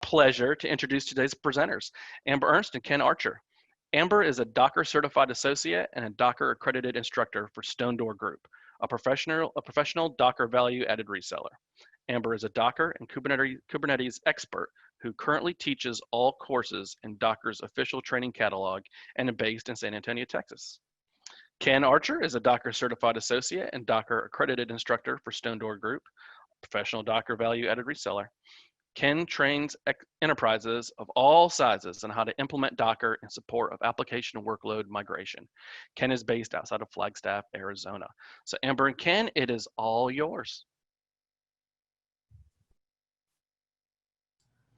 pleasure to introduce today's presenters, Amber Ernst and Ken Archer. Amber is a Docker certified associate and a Docker accredited instructor for Stone Door Group, a professional Docker value added reseller. Amber is a Docker and Kubernetes expert who currently teaches all courses in Docker's official training catalog and is based in San Antonio, Texas. Ken Archer is a Docker certified associate and Docker accredited instructor for Stone Door Group, a professional Docker value added reseller. Ken trains enterprises of all sizes on how to implement Docker in support of application workload migration. Ken is based outside of Flagstaff, Arizona. So Amber and Ken, it is all yours.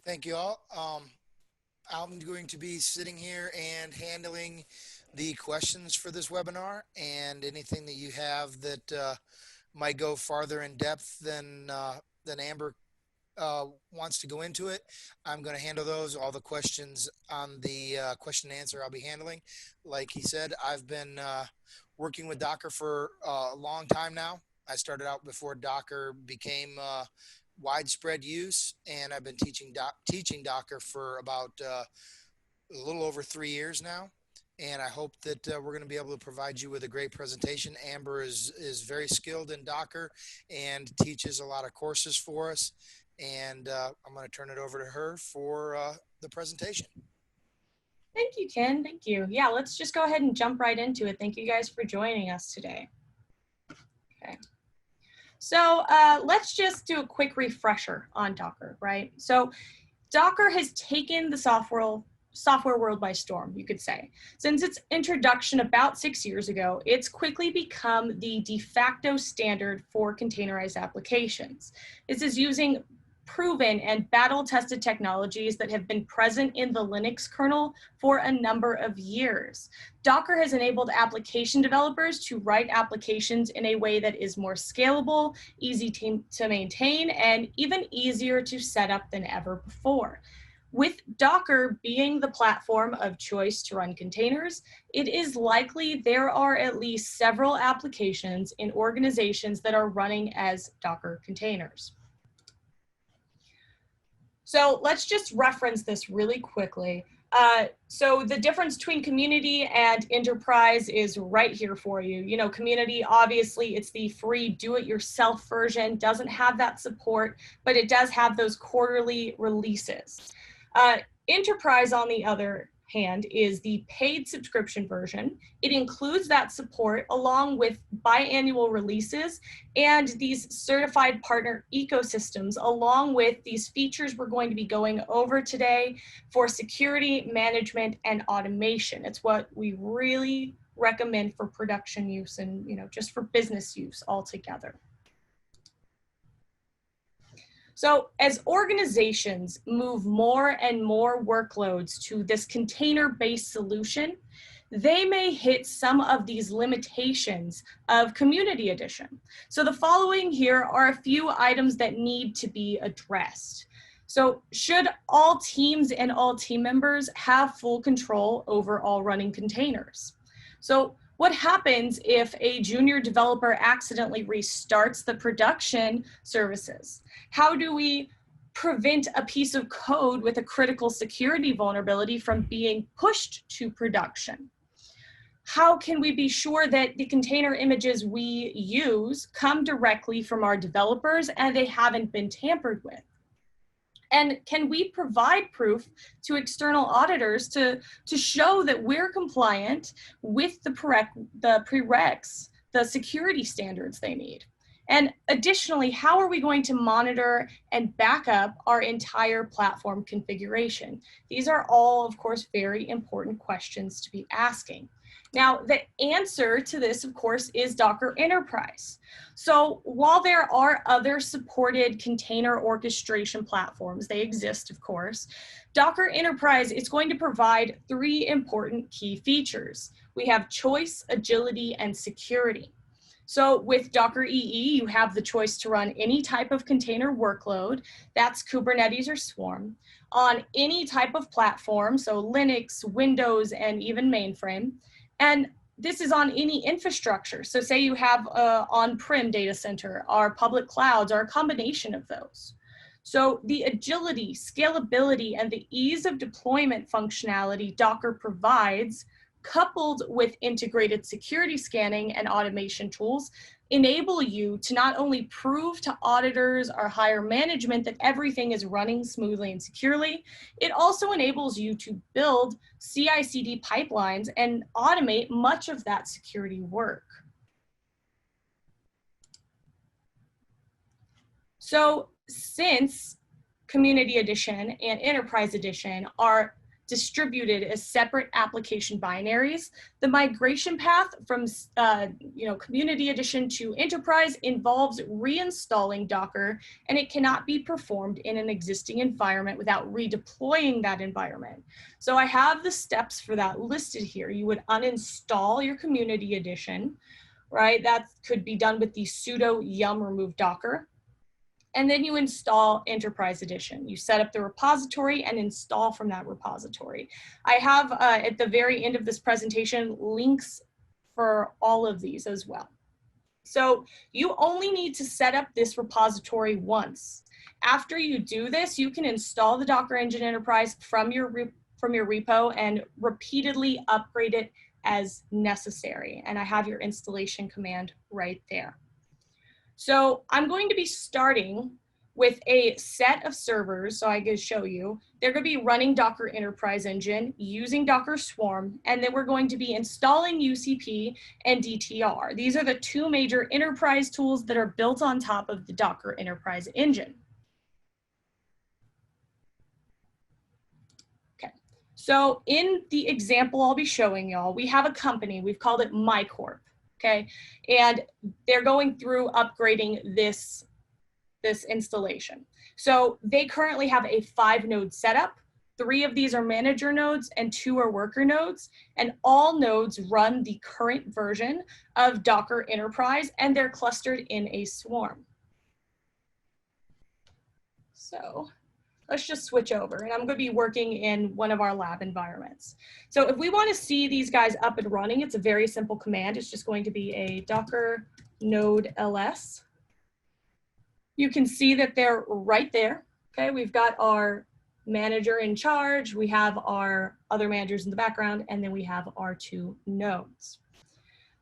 Thank you all. I'm going to be sitting here and handling the questions for this webinar, and anything that you have that might go farther in depth than Amber wants to go into it, I'm going to handle those. All the questions on the question and answer I'll be handling. Like he said, I've been working with Docker for a long time now. I started out before Docker became widespread use, and I've been teaching Docker for about a little over 3 years now. And I hope that we're going to be able to provide you with a great presentation. Amber is very skilled in Docker and teaches a lot of courses for us. And I'm going to turn it over to her for the presentation. Thank you, Ken. Thank you. Yeah, let's just go ahead and jump right into it. Thank you guys for joining us today. Okay. So let's just do a quick refresher on Docker, right? So Docker has taken the software world by storm, you could say. Since its introduction about 6 years ago, it's quickly become the de facto standard for containerized applications. This is using proven and battle-tested technologies that have been present in the Linux kernel for a number of years. Docker has enabled application developers to write applications in a way that is more scalable, easy to maintain, and even easier to set up than ever before. With Docker being the platform of choice to run containers, it is likely there are at least several applications in organizations that are running as Docker containers. So let's just reference this really quickly. So the difference between community and enterprise is right here for you. You know, community, obviously, it's the free do-it-yourself version, doesn't have that support, but it does have those quarterly releases. Enterprise, on the other hand, is the paid subscription version. It includes that support along with biannual releases and these certified partner ecosystems, along with these features we're going to be going over today for security, management, and automation. It's what we really recommend for production use and, you know, just for business use altogether. So as organizations move more and more workloads to this container-based solution, they may hit some of these limitations of Community Edition. So the following here are a few items that need to be addressed. So should all teams and all team members have full control over all running containers? So what happens if a junior developer accidentally restarts the production services? How do we prevent a piece of code with a critical security vulnerability from being pushed to production? How can we be sure that the container images we use come directly from our developers and they haven't been tampered with? And can we provide proof to external auditors to show that we're compliant with the prereqs, the security standards they need? And additionally, how are we going to monitor and back up our entire platform configuration? These are all, of course, very important questions to be asking. Now, the answer to this, of course, is Docker Enterprise. So while there are other supported container orchestration platforms, they exist, of course, Docker Enterprise is going to provide 3 important key features. We have choice, agility, and security. So with Docker EE, you have the choice to run any type of container workload, that's Kubernetes or Swarm, on any type of platform, so Linux, Windows, and even mainframe. And this is on any infrastructure. So say you have an on-prem data center, or public clouds, or a combination of those. So the agility, scalability, and the ease of deployment functionality Docker provides, coupled with integrated security scanning and automation tools, enable you to not only prove to auditors or higher management that everything is running smoothly and securely, it also enables you to build CI/CD pipelines and automate much of that security work. So since Community Edition and Enterprise Edition are distributed as separate application binaries, the migration path from Community Edition to Enterprise involves reinstalling Docker, and it cannot be performed in an existing environment without redeploying that environment. So I have the steps for that listed here. You would uninstall your Community Edition, right? That could be done with the sudo yum remove Docker. And then you install Enterprise Edition. You set up the repository and install from that repository. I have, at the very end of this presentation, links for all of these as well. So you only need to set up this repository once. After you do this, you can install the Docker Engine Enterprise from your repo and repeatedly upgrade it as necessary. And I have your installation command right there. So I'm going to be starting with a set of servers, so I can show you. They're going to be running Docker Enterprise Engine using Docker Swarm, and then we're going to be installing UCP and DTR. These are the two major enterprise tools that are built on top of the Docker Enterprise Engine. Okay, so in the example I'll be showing y'all, we have a company, we've called it MyCorp. Okay, and they're going through upgrading this installation. So they currently have a 5-node setup. 3 of these are manager nodes and 2 are worker nodes, and all nodes run the current version of Docker Enterprise, and they're clustered in a swarm. So let's just switch over, and I'm going to be working in one of our lab environments. So if we want to see these guys up and running, it's a very simple command. It's just going to be a docker node ls. You can see that they're right there. Okay, we've got our manager in charge, we have our other managers in the background, and then we have our 2 nodes.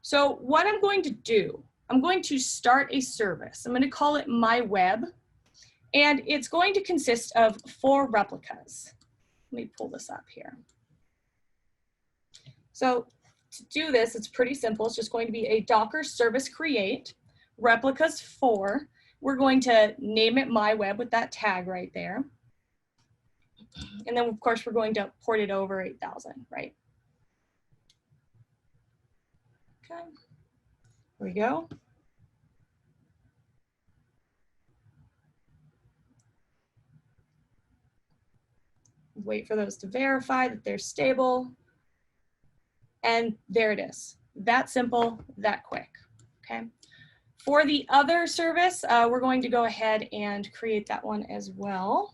So what I'm going to do, I'm going to start a service. I'm going to call it my web. And it's going to consist of 4 replicas. Let me pull this up here. So to do this, it's pretty simple. It's just going to be a Docker service create, replicas 4. We're going to name it my web with that tag right there. And then of course, we're going to port it over 8000, right? Okay, here we go. Wait for those to verify that they're stable. And there it is. That simple, that quick, okay? For the other service, we're going to go ahead and create that one as well.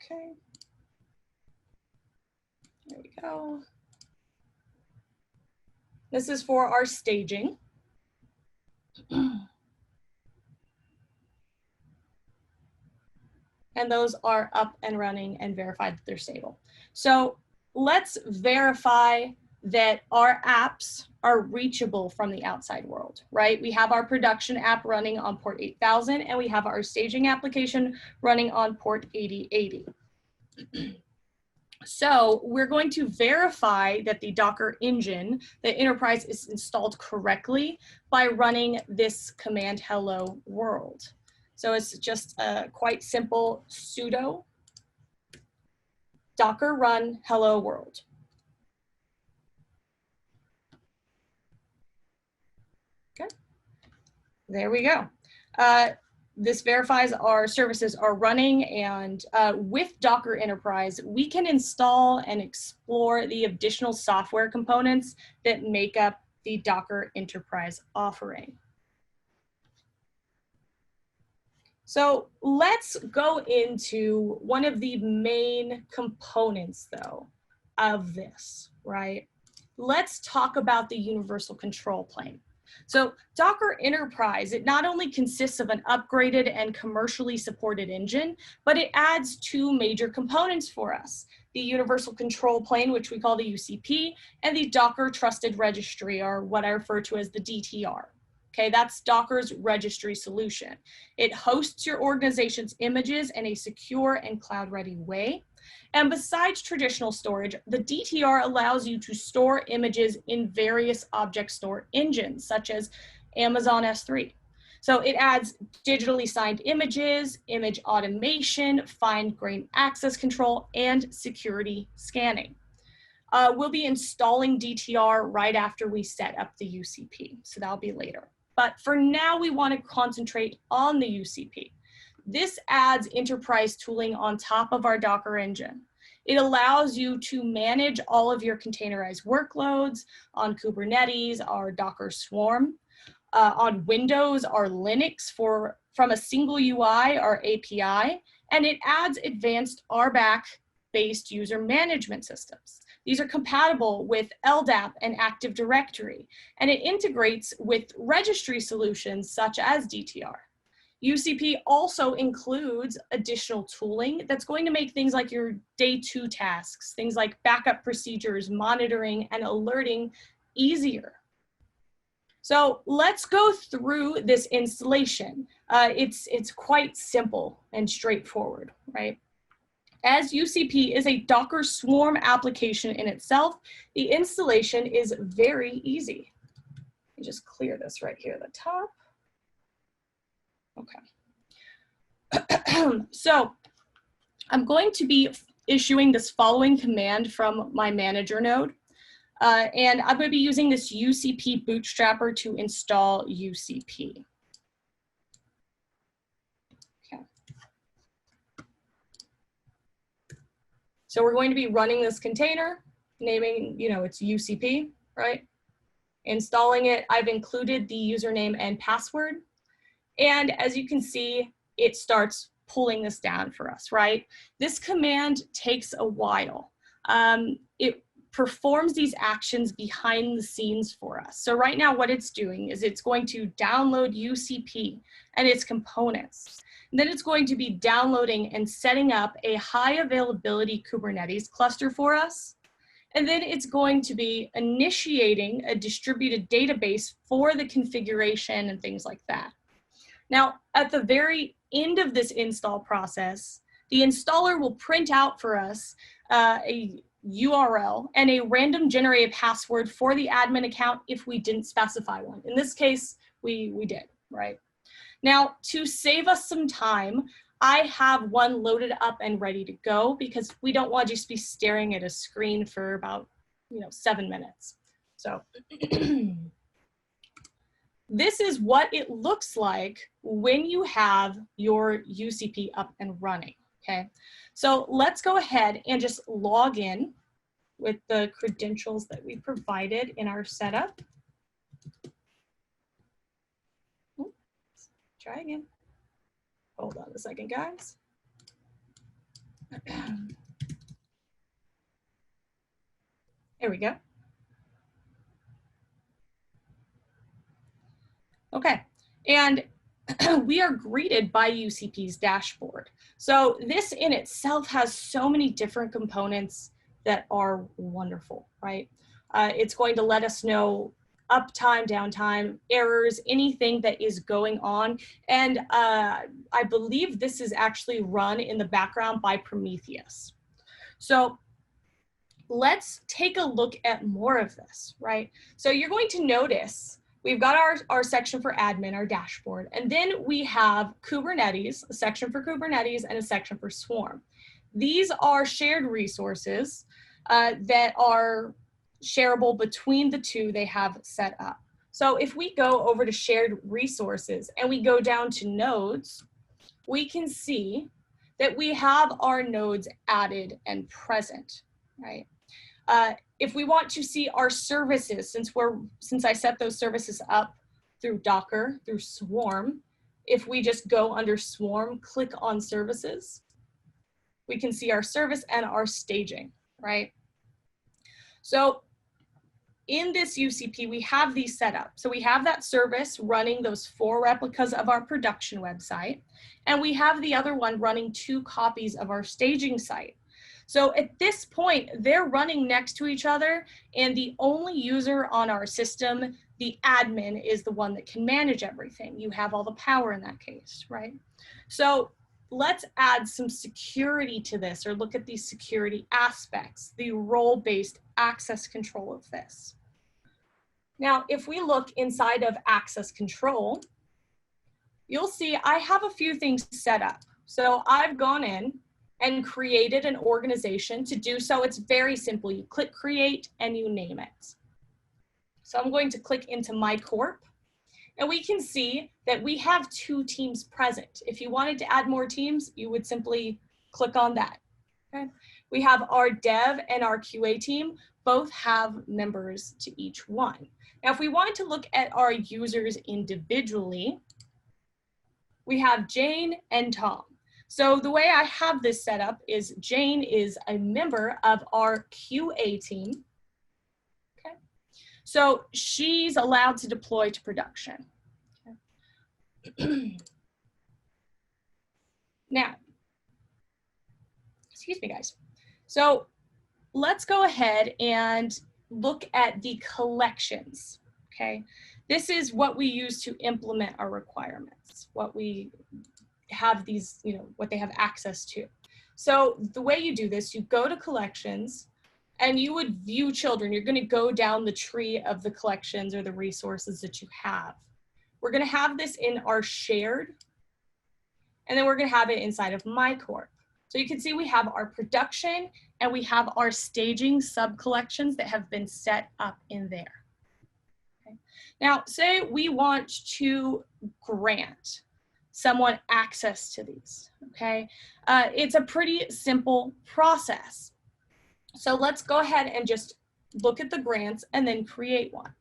Okay. There we go. This is for our staging. And those are up and running and verified that they're stable. So let's verify that our apps are reachable from the outside world, right? We have our production app running on port 8000, and we have our staging application running on port 8080. So we're going to verify that the Docker engine, the enterprise, is installed correctly by running this command hello world. So it's just a quite simple sudo docker run hello world. Okay, there we go. This verifies our services are running, and with Docker Enterprise, we can install and explore the additional software components that make up the Docker Enterprise offering. So let's go into one of the main components, though, of this, right? Let's talk about the universal control plane. So Docker Enterprise, it not only consists of an upgraded and commercially supported engine, but it adds two major components for us: the Universal Control Plane, which we call the UCP, and the Docker Trusted Registry, or what I refer to as the DTR. Okay, that's Docker's registry solution. It hosts your organization's images in a secure and cloud-ready way. And besides traditional storage, the DTR allows you to store images in various object store engines, such as Amazon S3. So it adds digitally signed images, image automation, fine-grained access control, and security scanning. We'll be installing DTR right after we set up the UCP, so that'll be later. But for now, we want to concentrate on the UCP. This adds enterprise tooling on top of our Docker engine. It allows you to manage all of your containerized workloads on Kubernetes, our Docker Swarm, on Windows, our Linux from a single UI, our API, and it adds advanced RBAC-based user management systems. These are compatible with LDAP and Active Directory, and it integrates with registry solutions such as DTR. UCP also includes additional tooling that's going to make things like your day 2 tasks, things like backup procedures, monitoring, and alerting easier. So let's go through this installation. It's quite simple and straightforward, right? As UCP is a Docker Swarm application in itself, the installation is very easy. Let me just clear this right here at the top. Okay. So I'm going to be issuing this following command from my manager node. And I'm going to be using this UCP bootstrapper to install UCP. Okay. So we're going to be running this container, naming, it's UCP, right? Installing it, I've included the username and password. And as you can see, it starts pulling this down for us, right? This command takes a while. It performs these actions behind the scenes for us. So right now what it's doing is it's going to download UCP and its components. And then it's going to be downloading and setting up a high availability Kubernetes cluster for us. And then it's going to be initiating a distributed database for the configuration and things like that. Now, at the very end of this install process, the installer will print out for us a URL and a random generated password for the admin account if we didn't specify one. In this case, we did, right? Now, to save us some time, I have one loaded up and ready to go because we don't want to just be staring at a screen for about 7 minutes. So this is what it looks like when you have your UCP up and running, okay? So let's go ahead and just log in with the credentials that we provided in our setup. Oops, try again. Hold on a second, guys. There we go. Okay, and we are greeted by UCP's dashboard. So this in itself has so many different components that are wonderful, right? It's going to let us know uptime, downtime, errors, anything that is going on. And I believe this is actually run in the background by Prometheus. So let's take a look at more of this, right? So you're going to notice we've got our section for admin, our dashboard, and then we have Kubernetes, a section for Kubernetes and a section for Swarm. These are shared resources that are shareable between the two they have set up. So if we go over to shared resources and we go down to nodes, we can see that we have our nodes added and present, right? If we want to see our services, since I set those services up through Docker, through Swarm, if we just go under Swarm, click on services, we can see our service and our staging, right? So in this UCP, we have these set up. So we have that service running those 4 replicas of our production website, and we have the other one running 2 copies of our staging site. So at this point, they're running next to each other, and the only user on our system, the admin, is the one that can manage everything. You have all the power in that case, right? So let's add some security to this, or look at these security aspects, the role-based access control of this. Now, if we look inside of access control, you'll see I have a few things set up. So I've gone in and created an organization. To do so, it's very simple. You click create and you name it. So I'm going to click into my corp, and we can see that we have 2 teams present. If you wanted to add more teams, you would simply click on that. Okay? We have our dev and our QA team, both have members to each one. Now, if we wanted to look at our users individually, we have Jane and Tom. So the way I have this set up is Jane is a member of our QA team. Okay. So she's allowed to deploy to production. Okay. Now, excuse me, guys. So let's go ahead and look at the collections, okay? This is what we use to implement our requirements, what we have these, what they have access to. So the way you do this, you go to collections and you would view children. You're gonna go down the tree of the collections or the resources that you have. We're gonna have this in our shared, and then we're gonna have it inside of MyCorp. So you can see we have our production and we have our staging sub-collections that have been set up in there. Okay. Now, say we want to grant someone access to these, okay? It's a pretty simple process. So let's go ahead and just look at the grants and then create one.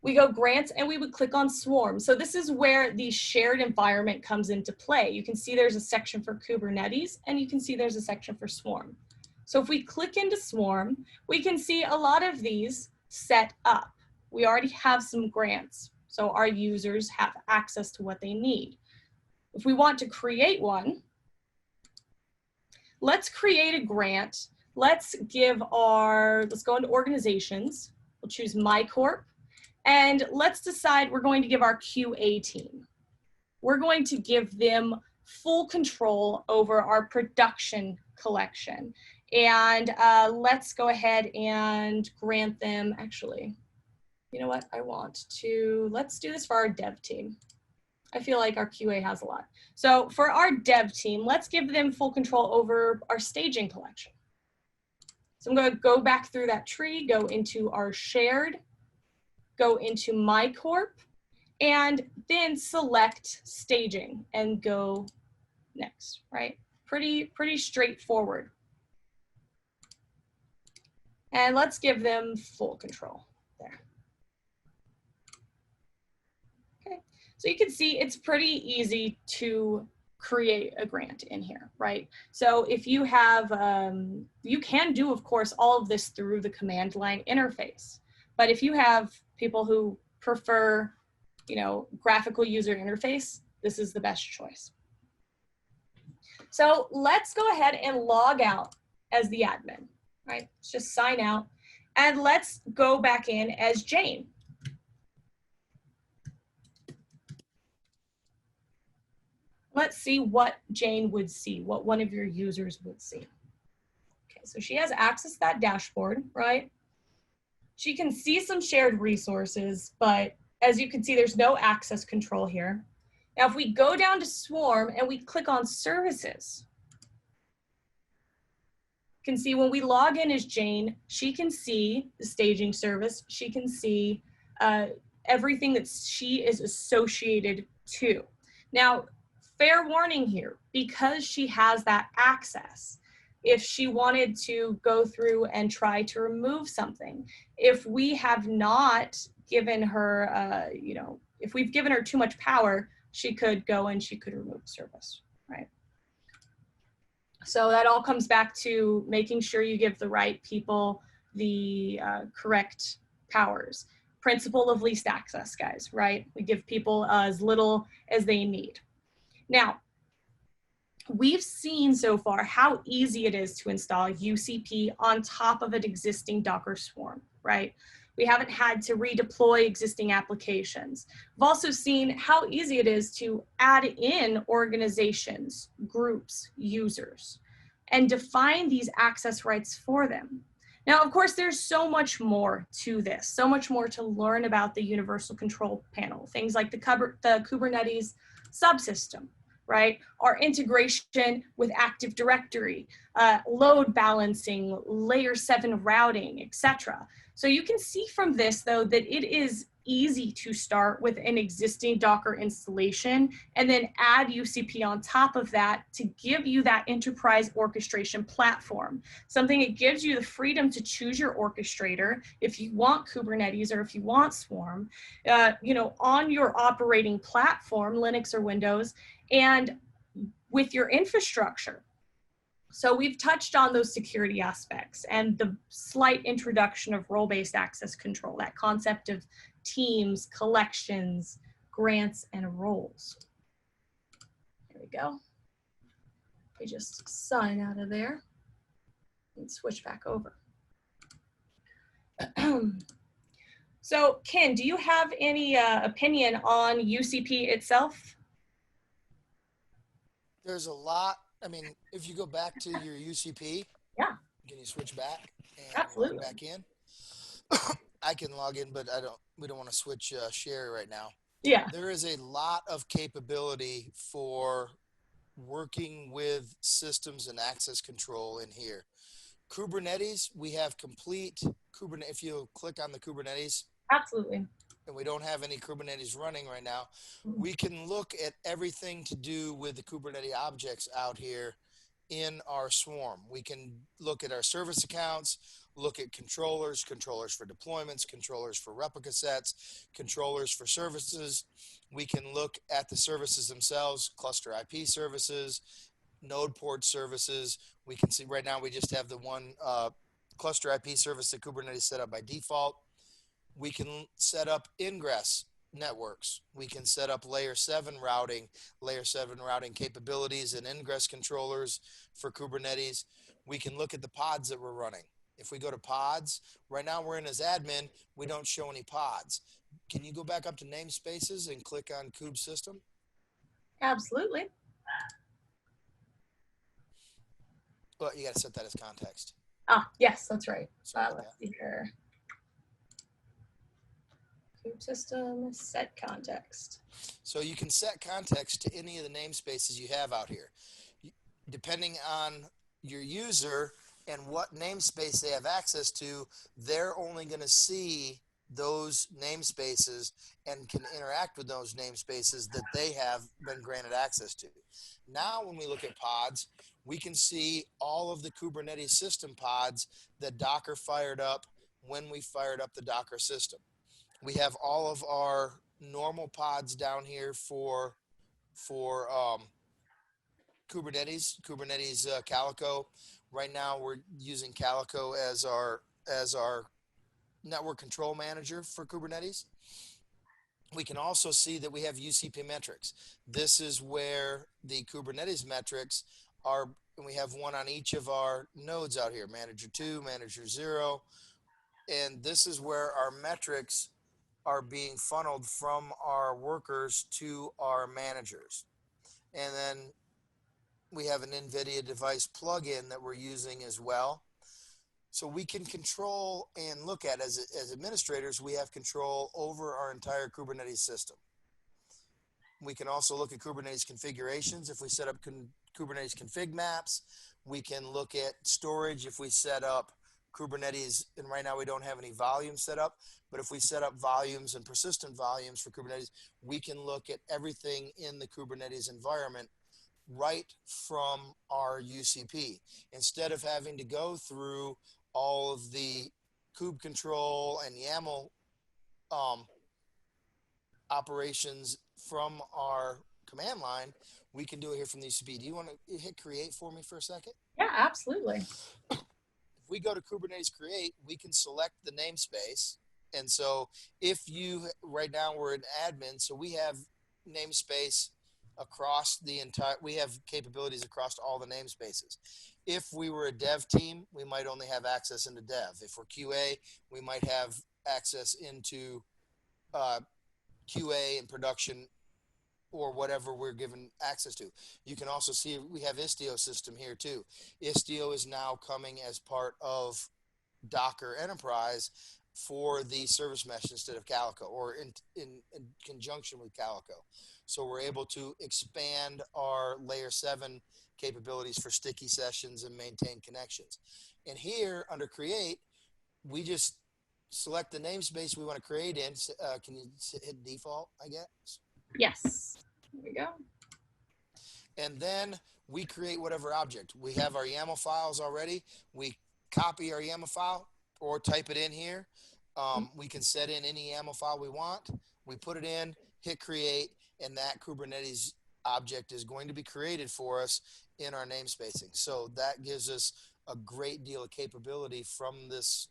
We go grants and we would click on Swarm. So this is where the shared environment comes into play. You can see there's a section for Kubernetes and you can see there's a section for Swarm. So if we click into Swarm, we can see a lot of these set up. We already have some grants, so our users have access to what they need. If we want to create one, let's create a grant. Let's go into organizations. We'll choose MyCorp. And let's decide we're going to give our QA team. We're going to give them full control over our production collection. And let's go ahead and grant them, actually, you know what, let's do this for our dev team. I feel like our QA has a lot. So for our dev team, let's give them full control over our staging collection. So I'm gonna go back through that tree, go into our shared, go into MyCorp, and then select staging and go next, right? Pretty straightforward. And let's give them full control there. Okay, so you can see it's pretty easy to create a grant in here, right? So if you have, you can do, of course, all of this through the command line interface. But if you have people who prefer, graphical user interface, this is the best choice. So let's go ahead and log out as the admin, right? Let's just sign out and let's go back in as Jane. Let's see what Jane would see, what one of your users would see. Okay, so she has access to that dashboard, right? She can see some shared resources, but as you can see, there's no access control here. Now, if we go down to Swarm and we click on services, you can see when we log in as Jane, she can see the staging service. She can see everything that she is associated to. Now, fair warning here, because she has that access, if she wanted to go through and try to remove something, if we have not given her, if we've given her too much power, she could go and she could remove service, right? So that all comes back to making sure you give the right people the correct powers. Principle of least access, guys, right? We give people as little as they need. Now, we've seen so far how easy it is to install UCP on top of an existing Docker swarm, right? We haven't had to redeploy existing applications. We've also seen how easy it is to add in organizations, groups, users, and define these access rights for them. Now, of course, there's so much more to this, so much more to learn about the universal control panel, things like the Kubernetes subsystem, right? Our integration with Active Directory, load balancing, layer 7 routing, etc. So you can see from this, though, that it is easy to start with an existing Docker installation and then add UCP on top of that to give you that enterprise orchestration platform, something that gives you the freedom to choose your orchestrator if you want Kubernetes or if you want Swarm, on your operating platform, Linux or Windows, and with your infrastructure. So we've touched on those security aspects and the slight introduction of role-based access control, that concept of teams, collections, grants, and roles. There we go. We just sign out of there and switch back over. So Ken, do you have any opinion on UCP itself? There's a lot. I mean, if you go back to your UCP, yeah, can you switch back and absolutely log back in? I can log in, but we don't want to switch share right now. Yeah. There is a lot of capability for working with systems and access control in here. Kubernetes, we have complete Kubernetes. If you click on the Kubernetes, absolutely, and we don't have any Kubernetes running right now, we can look at everything to do with the Kubernetes objects out here in our swarm. We can look at our service accounts, look at controllers for deployments, controllers for replica sets, controllers for services. We can look at the services themselves, cluster IP services, node port services. We can see right now we just have the one cluster IP service that Kubernetes set up by default. We can set up ingress networks. We can set up layer 7 routing capabilities and ingress controllers for Kubernetes. We can look at the pods that we're running. If we go to pods, right now we're in as admin, we don't show any pods. Can you go back up to namespaces and click on Kube system? Absolutely. Well, you got to set that as context. Ah, yes, that's right. Let's see here. Kube system, set context. So you can set context to any of the namespaces you have out here. Depending on your user and what namespace they have access to, they're only going to see those namespaces and can interact with those namespaces that they have been granted access to. Now, when we look at pods, we can see all of the Kubernetes system pods that Docker fired up when we fired up the Docker system. We have all of our normal pods down here for Kubernetes Calico. Right now, we're using Calico as our network control manager for Kubernetes. We can also see that we have UCP metrics. This is where the Kubernetes metrics are, and we have one on each of our nodes out here, manager 2, manager 0. And this is where our metrics are being funneled from our workers to our managers. And then we have an NVIDIA device plugin that we're using as well. So we can control and look at, as administrators, we have control over our entire Kubernetes system. We can also look at Kubernetes configurations. If we set up Kubernetes config maps, we can look at storage if we set up Kubernetes, and right now we don't have any volumes set up, but if we set up volumes and persistent volumes for Kubernetes, we can look at everything in the Kubernetes environment right from our UCP. Instead of having to go through all of the kube control and YAML operations from our command line, we can do it here from the UCP. Do you want to hit create for me for a second? Yeah, absolutely. If we go to Kubernetes create, we can select the namespace And so if you, right now we're an admin, so we have namespace across the entire, we have capabilities across all the namespaces. If we were a dev team, we might only have access into dev. If we're QA, we might have access into QA and production, or whatever we're given access to. You can also see we have Istio system here too. Istio is now coming as part of Docker Enterprise for the service mesh instead of Calico, or in conjunction with Calico. So we're able to expand our layer 7 capabilities for sticky sessions and maintain connections. And here under create, we just select the namespace we want to create in. Can you hit default, I guess? Yes. There we go. And then we create whatever object. We have our YAML files already. We copy our YAML file or type it in here. We can set in any YAML file we want. We put it in, hit create, and that Kubernetes object is going to be created for us in our namespacing. So that gives us a great deal of capability from this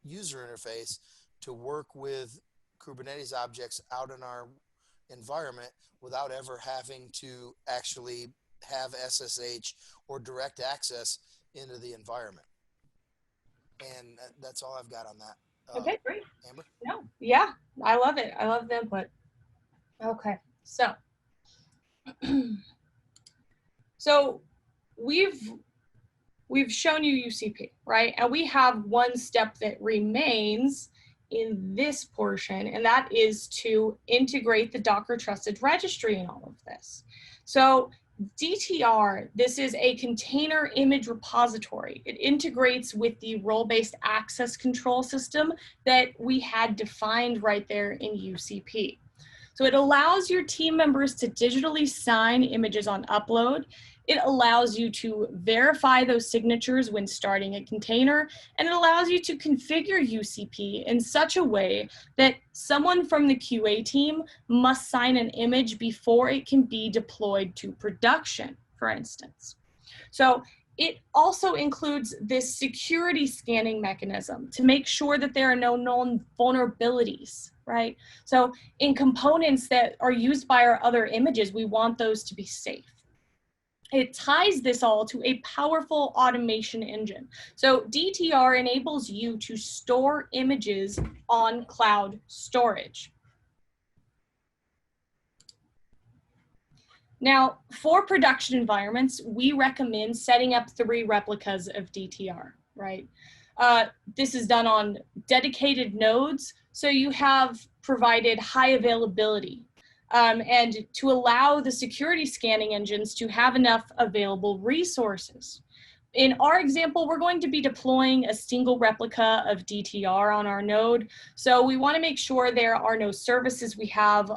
user interface to work with Kubernetes objects out in our environment without ever having to actually have SSH or direct access into the environment. And that's all I've got on that. Okay, great. Amber? No, yeah, I love it. I love the input. Okay, so so we've shown you UCP, right? And we have one step that remains in this portion, and that is to integrate the Docker Trusted Registry in all of this. So DTR, this is a container image repository. It integrates with the role-based access control system that we had defined right there in UCP. So it allows your team members to digitally sign images on upload. It allows you to verify those signatures when starting a container, and it allows you to configure UCP in such a way that someone from the QA team must sign an image before it can be deployed to production, for instance. So it also includes this security scanning mechanism to make sure that there are no known vulnerabilities, right? So in components that are used by our other images, we want those to be safe. It ties this all to a powerful automation engine. So DTR enables you to store images on cloud storage. Now, for production environments, we recommend setting up 3 replicas of DTR, right? This is done on dedicated nodes, so you have provided high availability. And to allow the security scanning engines to have enough available resources. In our example, we're going to be deploying a single replica of DTR on our node. So we want to make sure there are no services we have,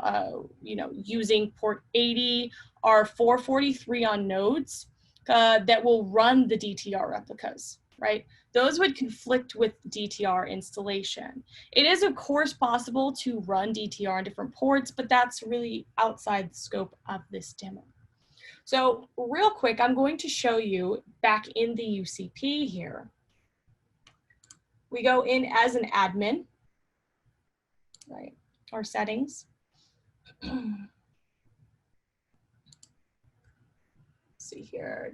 using port 80 or 443 on nodes that will run the DTR replicas, right? Those would conflict with DTR installation. It is, of course, possible to run DTR on different ports, but that's really outside the scope of this demo. So real quick, I'm going to show you back in the UCP here. We go in as an admin, right? Our settings. Let's see here.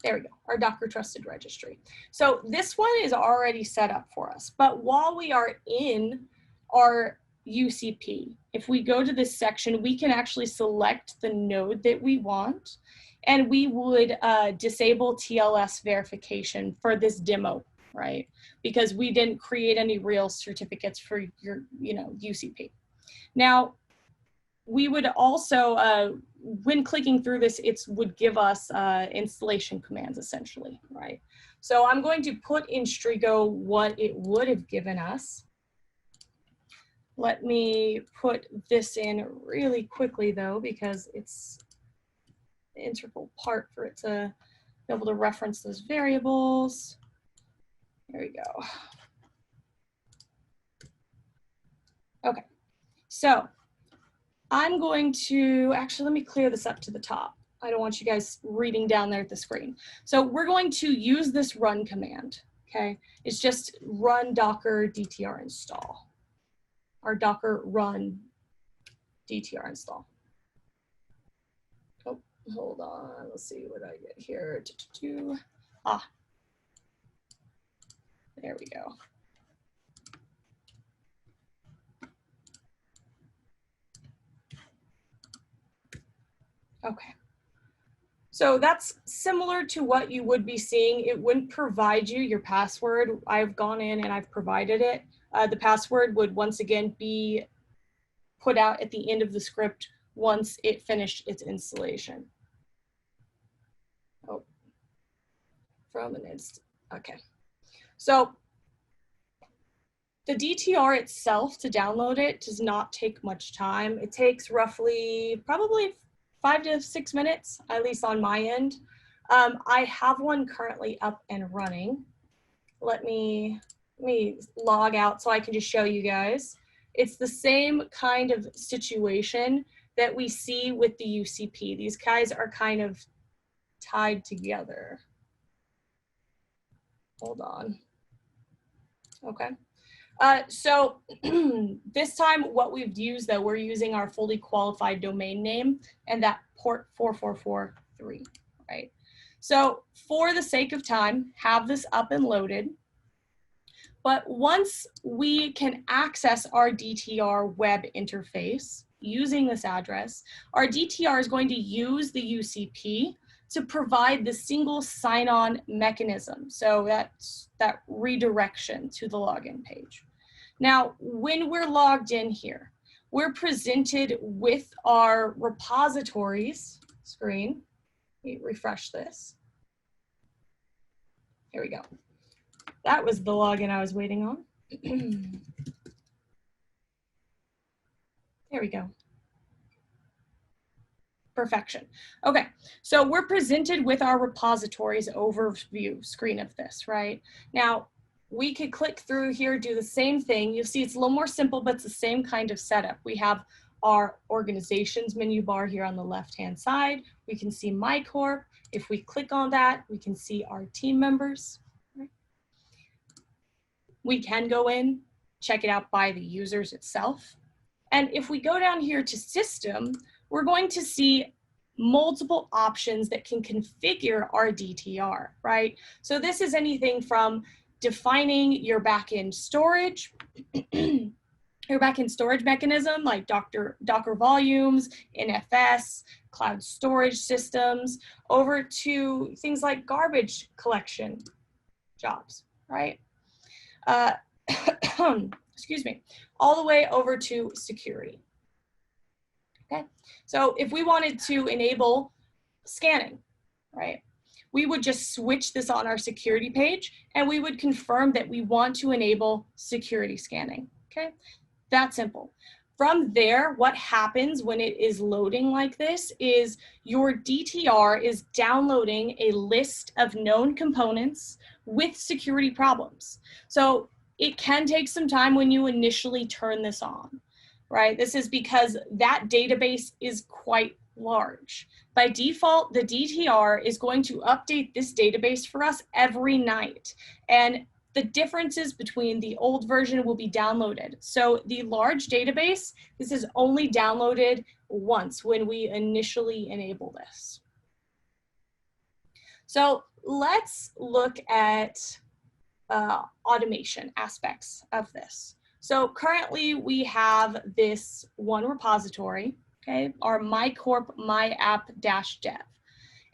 There we go, our Docker Trusted Registry. So this one is already set up for us, but while we are in our UCP, if we go to this section, we can actually select the node that we want, and we would disable TLS verification for this demo, right? Because we didn't create any real certificates for your, UCP. Now, we would also, when clicking through this, it would give us installation commands essentially, right? So I'm going to put in Strigo what it would have given us. Let me put this in really quickly though, because it's an integral part for it to be able to reference those variables. There we go. Okay, so I'm going to, actually, let me clear this up to the top. I don't want you guys reading down there at the screen. So we're going to use this run command, okay? It's just run docker DTR install, or docker run DTR install. Oh, hold on, let's see what I get here. Ah, there we go. Okay. So that's similar to what you would be seeing. It wouldn't provide you your password. I've gone in and I've provided it. The password would once again be put out at the end of the script once it finished its installation. Oh, from an inst. Okay. So the DTR itself, to download it, does not take much time. It takes roughly probably 5 to 6 minutes, at least on my end. I have one currently up and running. Let me log out so I can just show you guys. It's the same kind of situation that we see with the UCP. These guys are kind of tied together. Hold on. Okay. So this time what we've used, though, we're using our fully qualified domain name and that port 4443, right? So for the sake of time, have this up and loaded. But once we can access our DTR web interface using this address, our DTR is going to use the UCP to provide the single sign-on mechanism. So that's that redirection to the login page. Now, when we're logged in here, we're presented with our repositories screen. Let me refresh this. Here we go. That was the login I was waiting on. There we go. Perfection. Okay, so we're presented with our repositories overview screen of this, right? Now, we could click through here, do the same thing. You'll see it's a little more simple, but it's the same kind of setup. We have our organizations menu bar here on the left-hand side. We can see My Corp. If we click on that, we can see our team members. We can go in, check it out by the users itself. And if we go down here to system, we're going to see multiple options that can configure our DTR, right? So this is anything from defining your backend storage, your backend storage mechanism like Docker volumes, NFS, cloud storage systems, over to things like garbage collection jobs, right? Excuse me, all the way over to security. Okay, so if we wanted to enable scanning, right, we would just switch this on our security page and we would confirm that we want to enable security scanning. Okay, that simple. From there, what happens when it is loading like this is your DTR is downloading a list of known components with security problems. So it can take some time when you initially turn this on, right? This is because that database is quite large. By default, the DTR is going to update this database for us every night. And the differences between the old version will be downloaded. So the large database, this is only downloaded once when we initially enable this. So let's look at automation aspects of this. So currently we have this one repository, okay, our MyCorp MyApp-dev.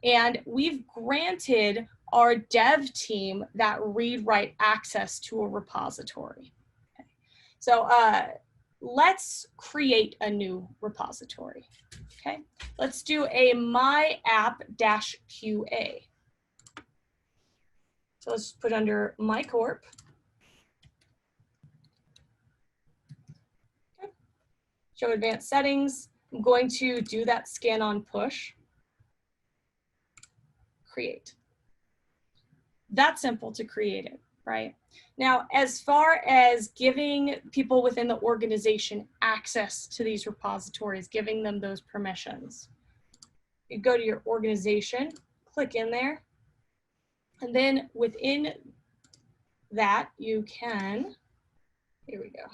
And we've granted our dev team that read-write access to a repository. Okay. So let's create a new repository. Okay, let's do a MyApp-QA. So let's put under MyCorp. Okay. Show advanced settings. I'm going to do that scan on push. Create. That's simple to create it, right? Now, as far as giving people within the organization access to these repositories, giving them those permissions, you go to your organization, click in there, and then within that you can, here we go.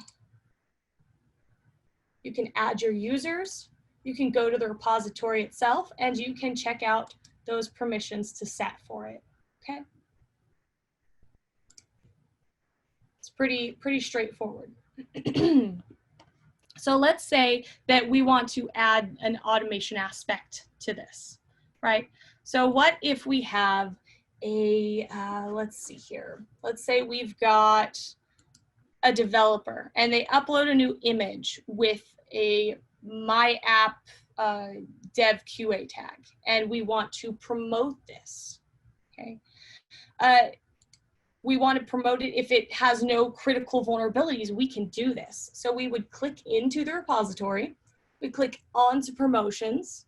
You can add your users, you can go to the repository itself, and you can check out those permissions to set for it, okay? It's pretty straightforward. So let's say that we want to add an automation aspect to this, right? So what if we have a, let's see here. Let's say we've got a developer and they upload a new image with a my app dev QA tag, and we want to promote this, okay? We want to promote it. If it has no critical vulnerabilities, we can do this. So we would click into the repository, we click onto promotions,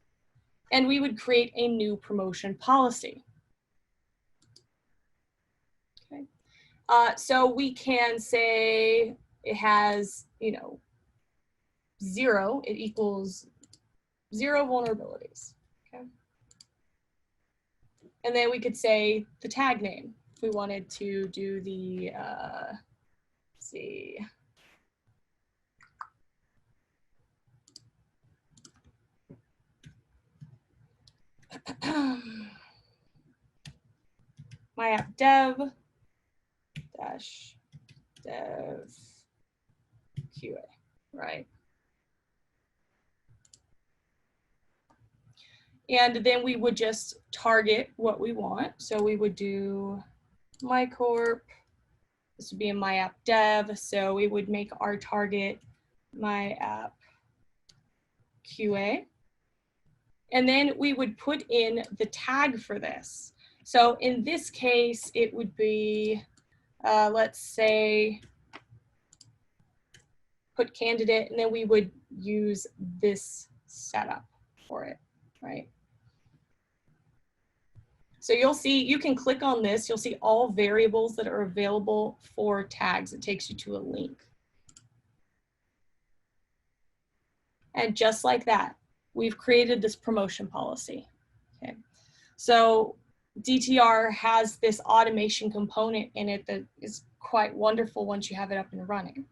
and we would create a new promotion policy. Okay. So we can say it has, you know, 0, it equals 0 vulnerabilities. Okay. And then we could say the tag name. If we wanted to do the, let's see. My app dev dash dev QA, right? And then we would just target what we want. So we would do my corp. This would be in my app dev. So we would make our target my app QA. And then we would put in the tag for this. So in this case, it would be, let's say, put candidate, and then we would use this setup for it, right? So you'll see, you can click on this, you'll see all variables that are available for tags. It takes you to a link. And just like that, we've created this promotion policy, okay? So DTR has this automation component in it that is quite wonderful once you have it up and running.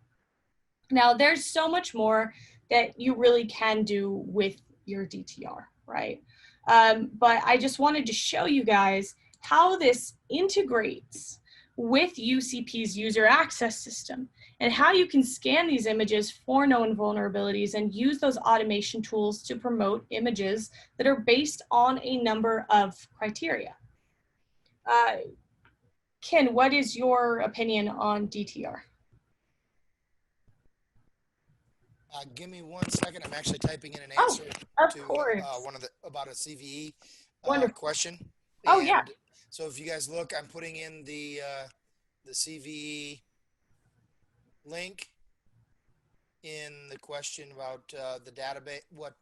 Now, there's so much more that you really can do with your DTR, right? But I just wanted to show you guys how this integrates with UCP's user access system and how you can scan these images for known vulnerabilities and use those automation tools to promote images that are based on a number of criteria. Ken, what is your opinion on DTR? Give me 1 second. I'm actually typing in an answer of to course. about a CVE question. Oh, and yeah. So if you guys look, I'm putting in the CVE link in the question about the database, what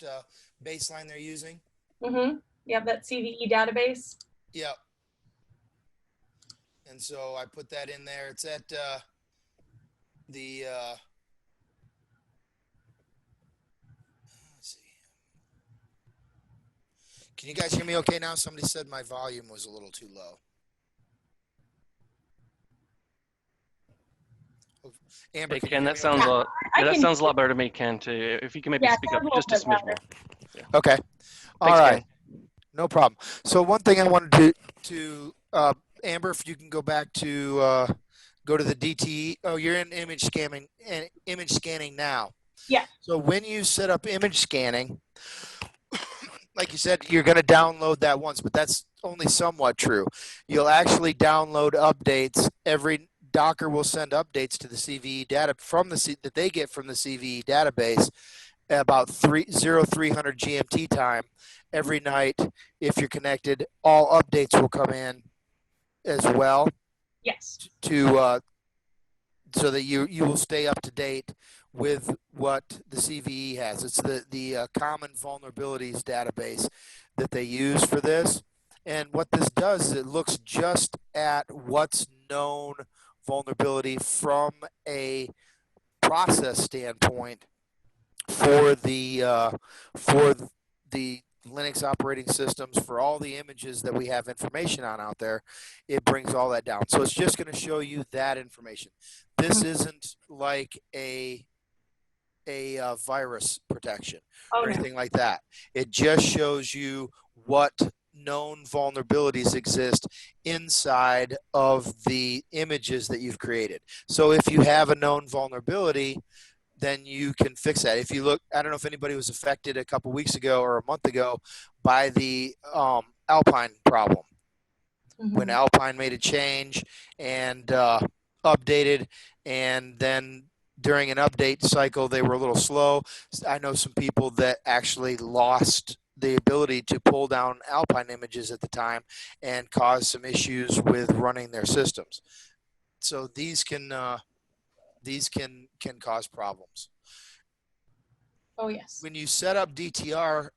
baseline they're using. Mm-hmm. Yeah, that CVE database. Yep. And so I put that in there. It's at the let's see. Can you guys hear me okay now? Somebody said my volume was a little too low. Amber, Hey, can Ken, you hear that me sounds okay? that sounds a lot better to me, Ken. Too. If you can maybe speak up just a smidge more. Yeah. Okay. All Thanks, right. Ken. No problem. So one thing I wanted to Amber, if you can go back to go to the DTE. Oh, you're in image scanning now. Yeah. So when you set up image scanning, like you said, you're going to download that once, but that's only somewhat true. You'll actually download updates. Every Docker will send updates to the CVE data that they get from the CVE database at about 0300 GMT time every night. If you're connected, all updates will come in as well. Yes. To so that you will stay up to date with what the CVE has. It's the common vulnerabilities database that they use for this. And what this does is it looks just at what's known vulnerability from a process standpoint for the Linux operating systems, for all the images that we have information on out there, it brings all that down. So it's just going to show you that information. This isn't like a virus protection Oh, or no. anything like that. It just shows you what known vulnerabilities exist inside of the images that you've created. So if you have a known vulnerability, then you can fix that. If you look, I don't know if anybody was affected a couple weeks ago or a month ago by the Alpine problem. When Alpine made a change and updated, and then during an update cycle, they were a little slow. I know some people that actually lost the ability to pull down Alpine images at the time and caused some issues with running their systems. So these can cause problems. Oh, yes. When you set up DTR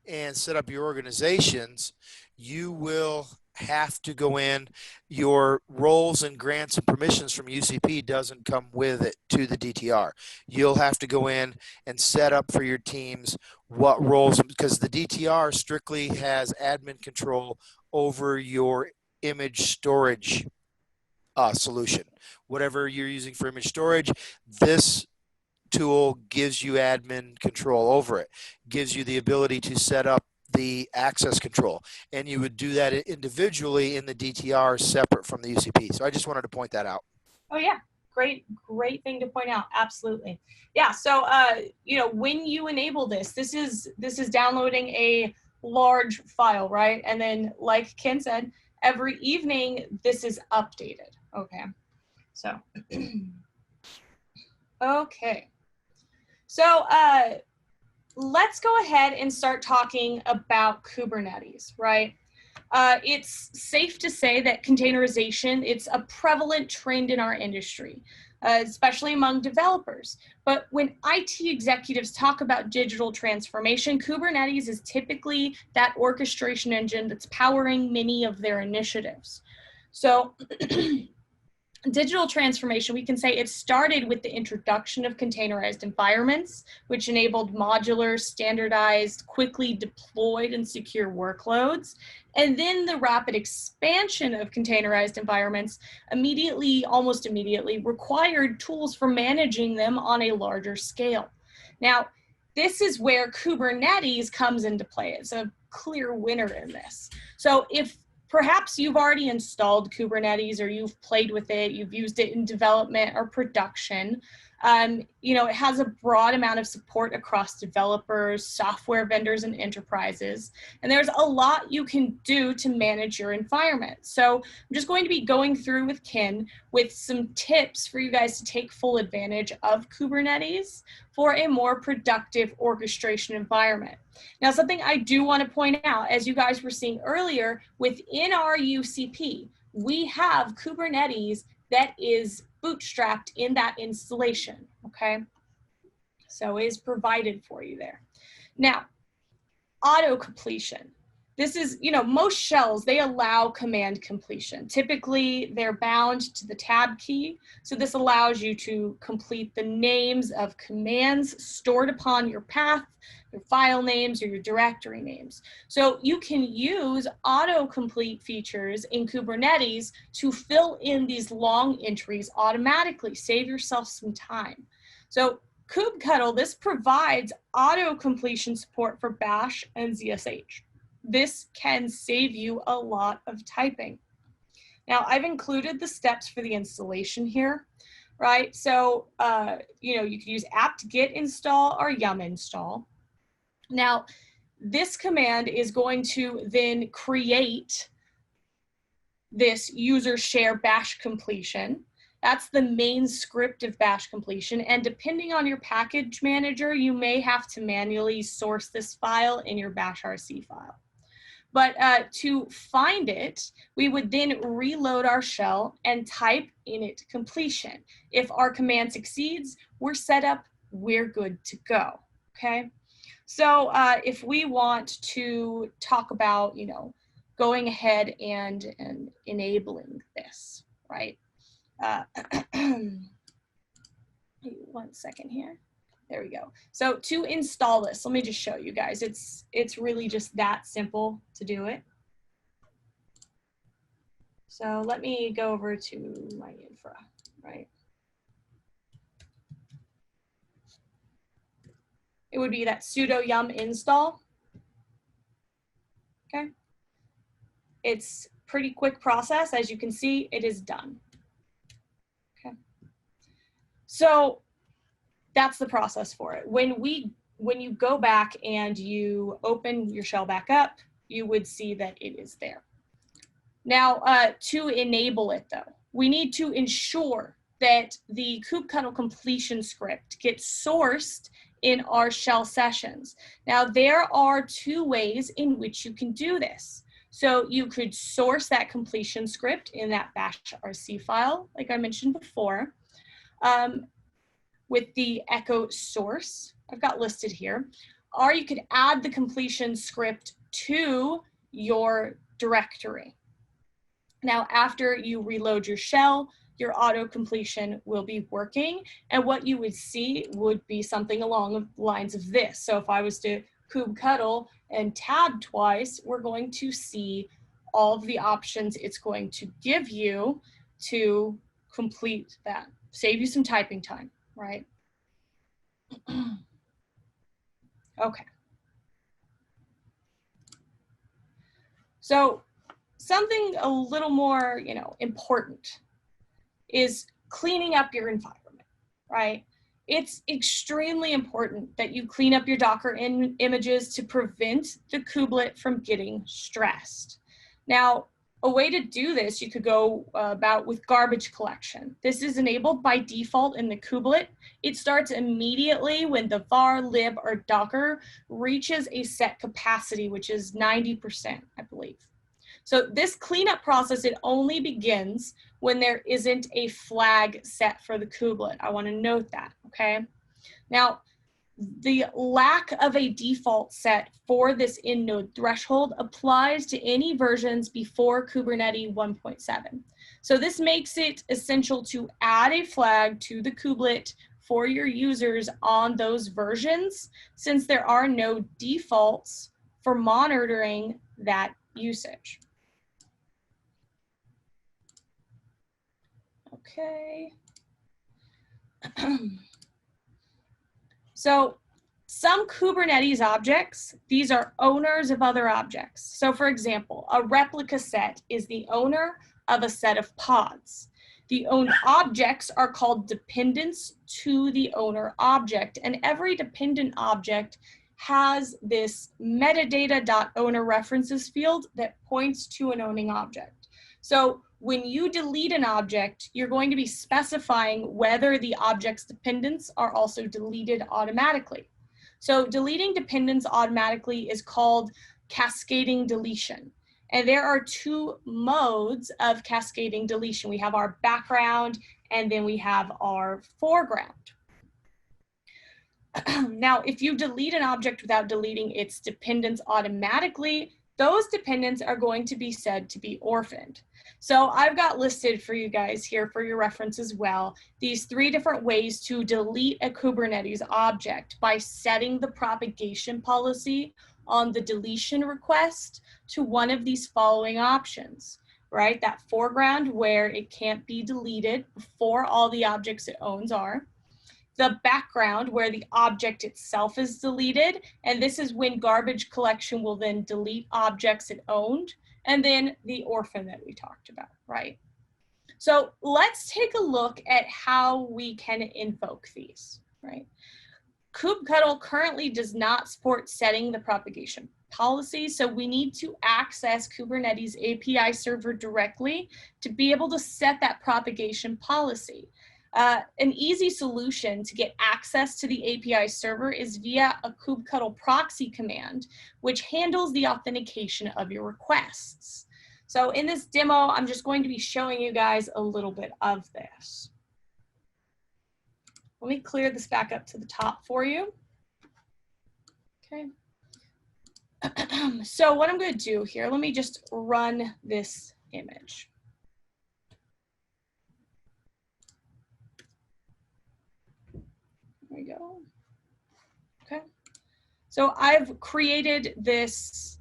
and set up your organizations, you will have to go in. Your roles and grants and permissions from UCP doesn't come with it to the DTR. You'll have to go in and set up for your teams what roles, because the DTR strictly has admin control over your image storage solution. Whatever you're using for image storage, this tool gives you admin control over it, gives you the ability to set up the access control, and you would do that individually in the DTR separate from the UCP. So I just wanted to point that out. Oh, yeah. Great thing to point out. Absolutely. Yeah. So, when you enable this is downloading a large file, right? And then, like Ken said, every evening this is updated. Okay. So, okay. So, let's go ahead and start talking about Kubernetes, right? It's safe to say that containerization, it's a prevalent trend in our industry, especially among developers. But when IT executives talk about digital transformation, Kubernetes is typically that orchestration engine that's powering many of their initiatives. So digital transformation, we can say it started with the introduction of containerized environments, which enabled modular, standardized, quickly deployed and secure workloads. And then the rapid expansion of containerized environments almost immediately required tools for managing them on a larger scale. Now, this is where Kubernetes comes into play. It's a clear winner in this. So if perhaps you've already installed Kubernetes or you've played with it, you've used it in development or production. It has a broad amount of support across developers, software vendors, and enterprises. And there's a lot you can do to manage your environment. So I'm just going to be going through with Ken with some tips for you guys to take full advantage of Kubernetes for a more productive orchestration environment. Now, something I do want to point out, as you guys were seeing earlier, within our UCP, we have Kubernetes that is bootstrapped in that installation, okay? So it is provided for you there. Now, auto completion. This is, most shells, they allow command completion. Typically, they're bound to the tab key. So this allows you to complete the names of commands stored upon your path, your file names, or your directory names. So you can use autocomplete features in Kubernetes to fill in these long entries automatically. Save yourself some time. So kubectl, this provides auto-completion support for Bash and ZSH. This can save you a lot of typing. Now, I've included the steps for the installation here, right? So, you can use apt-get install or yum install. Now, this command is going to then create this user share bash completion. That's the main script of bash completion. And depending on your package manager, you may have to manually source this file in your bashrc file. But to find it, we would then reload our shell and type init completion. If our command succeeds, we're set up, we're good to go, okay? So if we want to talk about, going ahead and enabling this, right? 1 second here. There we go. So to install this, let me just show you guys. It's really just that simple to do it. So let me go over to my infra, right? It would be that sudo yum install. Okay. It's pretty quick process. As you can see, it is done. Okay. So that's the process for it. When you go back and you open your shell back up, you would see that it is there. Now, to enable it though, we need to ensure that the kubectl completion script gets sourced in our shell sessions. Now, there are two ways in which you can do this. So you could source that completion script in that bash rc file, like I mentioned before, with the echo source I've got listed here, or you could add the completion script to your directory. Now, after you reload your shell, your auto completion will be working, and what you would see would be something along the lines of this. So if I was to kubectl and tab twice, we're going to see all of the options it's going to give you to complete that. Save you some typing time, right? Okay. So something a little more, important is cleaning up your environment, right? It's extremely important that you clean up your Docker images to prevent the kubelet from getting stressed. Now, a way to do this, you could go about with garbage collection. This is enabled by default in the kubelet. It starts immediately when the var, lib, or Docker reaches a set capacity, which is 90%, I believe. So this cleanup process, it only begins when there isn't a flag set for the kubelet. I want to note that, okay? Now, the lack of a default set for this in-node threshold applies to any versions before Kubernetes 1.7. So this makes it essential to add a flag to the kubelet for your users on those versions, since there are no defaults for monitoring that usage. Okay. So some Kubernetes objects, these are owners of other objects. So for example, a replica set is the owner of a set of pods. The owned objects are called dependents to the owner object, and every dependent object has this metadata.owner references field that points to an owning object. So when you delete an object, you're going to be specifying whether the object's dependents are also deleted automatically. So deleting dependents automatically is called cascading deletion. And there are two modes of cascading deletion. We have our background, and then we have our foreground. Now, if you delete an object without deleting its dependents automatically, those dependents are going to be said to be orphaned. So I've got listed for you guys here for your reference as well, these 3 different ways to delete a Kubernetes object by setting the propagation policy on the deletion request to one of these following options, right? That foreground where it can't be deleted before all the objects it owns are. The background where the object itself is deleted, and this is when garbage collection will then delete objects it owned, and then the orphan that we talked about, right? So let's take a look at how we can invoke these, right? kubectl currently does not support setting the propagation policy, so we need to access Kubernetes API server directly to be able to set that propagation policy. An easy solution to get access to the API server is via a kubectl proxy command, which handles the authentication of your requests. So in this demo, I'm just going to be showing you guys a little bit of this. Let me clear this back up to the top for you. Okay. So what I'm going to do here, let me just run this image. There we go. So I've created this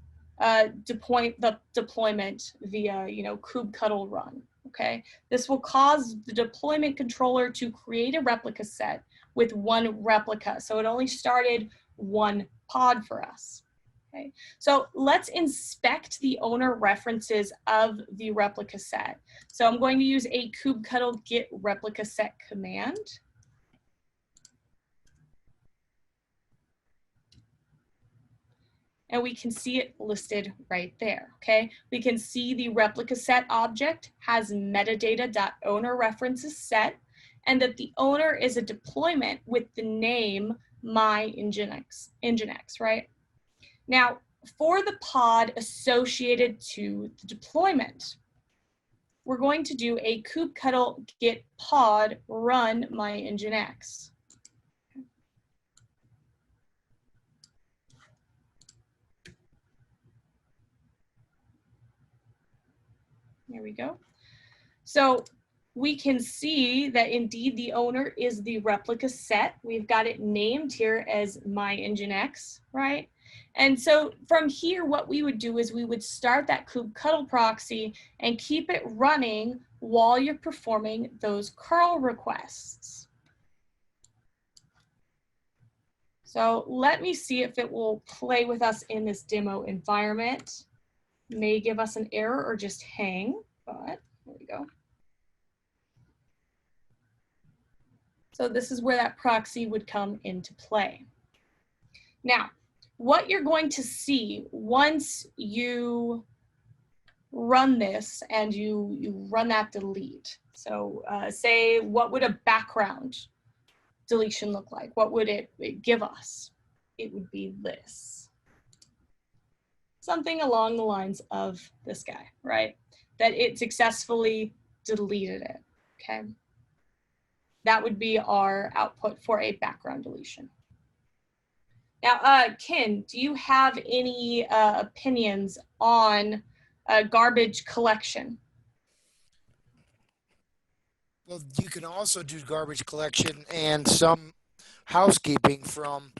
deployment via, kubectl run. Okay, this will cause the deployment controller to create a replica set with one replica. So it only started one pod for us. Okay, so let's inspect the owner references of the replica set. So I'm going to use a kubectl get replica set command. And we can see it listed right there, okay? We can see the replica set object has metadata.owner references set, and that the owner is a deployment with the name my-nginx, right? Now, for the pod associated to the deployment, we're going to do a kubectl get pod run my-nginx. There we go. So we can see that indeed the owner is the replica set. We've got it named here as my-nginx, right? And so from here, what we would do is we would start that kubectl proxy and keep it running while you're performing those curl requests. So let me see if it will play with us in this demo environment. May give us an error or just hang, but there we go. So this is where that proxy would come into play. Now, what you're going to see once you run this and you run that delete. So say, what would a background deletion look like? What would it give us? It would be this. Something along the lines of this guy, right? That it successfully deleted it, okay? That would be our output for a background deletion. Now, Ken, do you have any opinions on garbage collection? Well, you can also do garbage collection and some housekeeping from,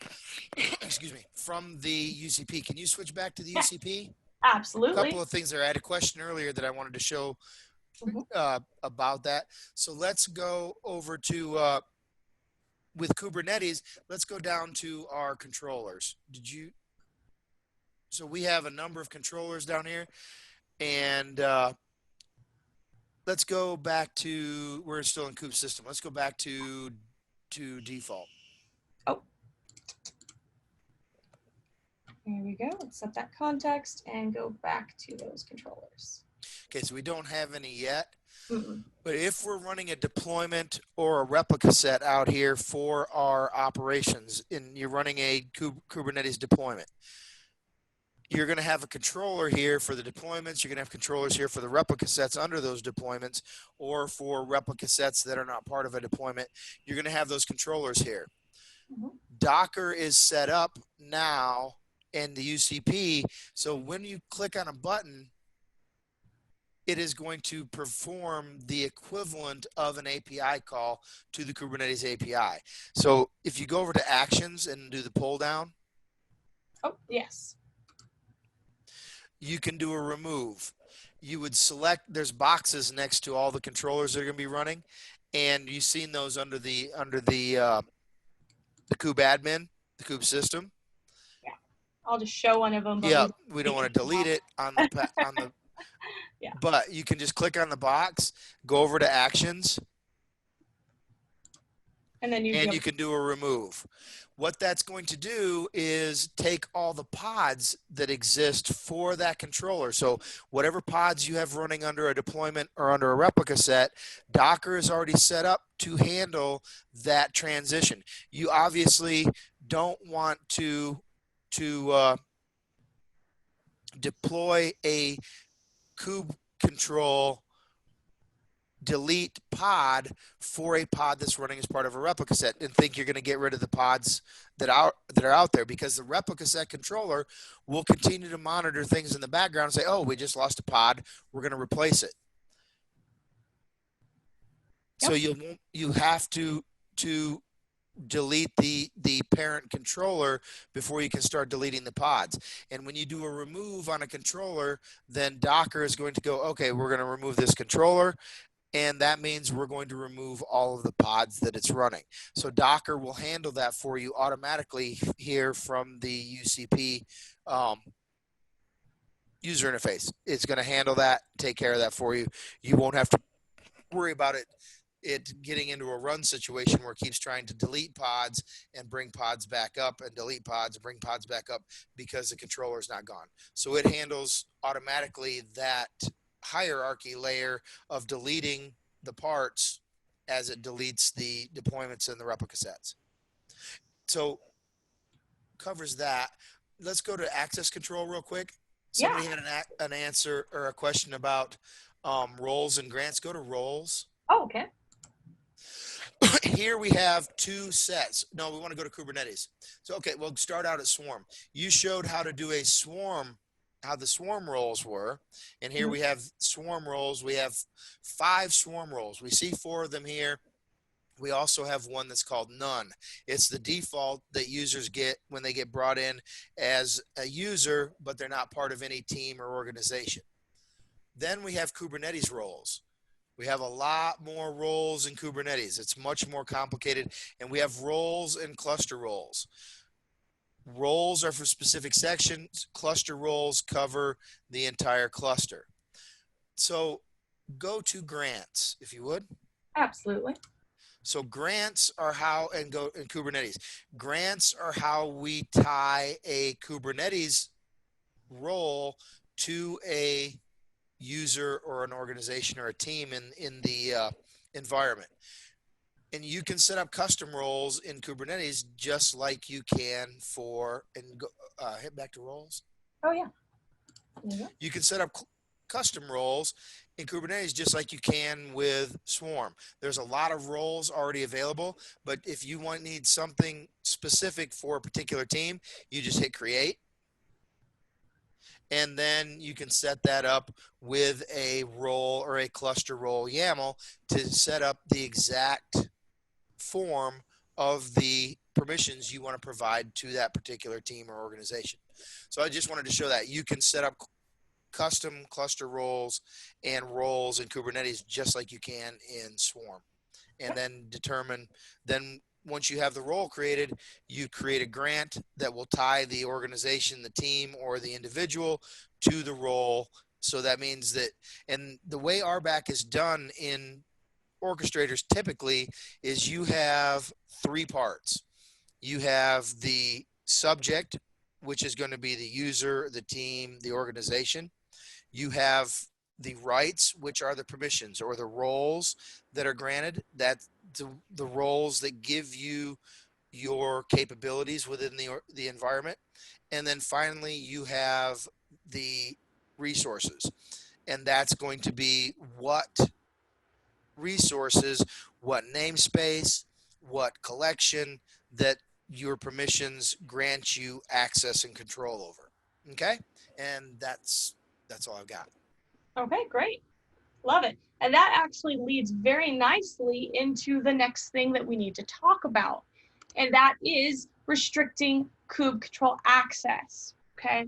excuse me, from the UCP. Can you switch back to the UCP? Absolutely. A couple of things there. I had a question earlier that I wanted to show about that. So let's go over to, with Kubernetes, let's go down to our controllers. So we have a number of controllers down here, and let's go back to, we're still in kube system. Let's go back to default. Oh. There we go. Let's set that context and go back to those controllers. Okay, so we don't have any yet. Mm-mm. But if we're running a deployment or a replica set out here for our operations, and you're running a Kubernetes deployment, you're going to have a controller here for the deployments. You're going to have controllers here for the replica sets under those deployments, or for replica sets that are not part of a deployment. You're going to have those controllers here. Mm-hmm. Docker is set up now in the UCP. So when you click on a button, it is going to perform the equivalent of an API call to the Kubernetes API. So if you go over to actions and do the pull down. Oh, yes. You can do a remove. You would select, there's boxes next to all the controllers that are going to be running, and you've seen those under the kube admin, the kube system. Yeah, I'll just show one of them. Yeah, we don't want to delete it on the yeah. But you can just click on the box, go over to actions, and then you can do a remove. What that's going to do is take all the pods that exist for that controller. So whatever pods you have running under a deployment or under a replica set, Docker is already set up to handle that transition. You obviously don't want to deploy a kube control delete pod for a pod that's running as part of a replica set and think you're going to get rid of the pods that are out there, because the replica set controller will continue to monitor things in the background and say, oh, we just lost a pod, we're going to replace it. Yep. So you have to delete the parent controller before you can start deleting the pods. And when you do a remove on a controller, then Docker is going to go, okay, we're going to remove this controller, and that means we're going to remove all of the pods that it's running. So Docker will handle that for you automatically here from the UCP user interface. It's going to handle that, take care of that for you. You won't have to worry about it getting into a run situation where it keeps trying to delete pods and bring pods back up, and delete pods and bring pods back up because the controller is not gone. So it handles automatically that hierarchy layer of deleting the parts as it deletes the deployments and the replica sets. So covers that. Let's go to access control real quick. Somebody had an answer or a question about roles and grants. Go to roles. Oh, okay. Here we have two sets. No, we want to go to Kubernetes. So, okay, we'll start out at Swarm. You showed how to do a Swarm, how the Swarm roles were. And here we have Swarm roles. We have 5 Swarm roles. We see 4 of them here. We also have one that's called none. It's the default that users get when they get brought in as a user, but they're not part of any team or organization. Then we have Kubernetes roles. We have a lot more roles in Kubernetes. It's much more complicated. And we have roles and cluster roles. Roles are for specific sections. Cluster roles cover the entire cluster. So go to grants, if you would. Absolutely. So grants are how, and go in Kubernetes. Grants are how we tie a Kubernetes role to a user or an organization or a team in the environment. And you can set up custom roles in Kubernetes just like you can for, and go, hit back to roles. Oh, yeah. Yeah. You can set up custom roles in Kubernetes just like you can with Swarm. There's a lot of roles already available, but if you need something specific for a particular team, you just hit create. And then you can set that up with a role or a cluster role YAML to set up the exact form of the permissions you want to provide to that particular team or organization. So I just wanted to show that you can set up custom cluster roles and roles in Kubernetes just like you can in Swarm. And then once you have the role created, you create a grant that will tie the organization, the team, or the individual to the role. So that means that, and the way RBAC is done in orchestrators typically is you have 3 parts. You have the subject, which is going to be the user, the team, the organization. You have the rights, which are the permissions or the roles that are granted. That's the roles that give you your capabilities within the environment. And then finally, you have the resources. And that's going to be what resources, what namespace, what collection that your permissions grant you access and control over. Okay? And that's all I've got. Okay, great. Love it. And that actually leads very nicely into the next thing that we need to talk about. And that is restricting kube control access. Okay.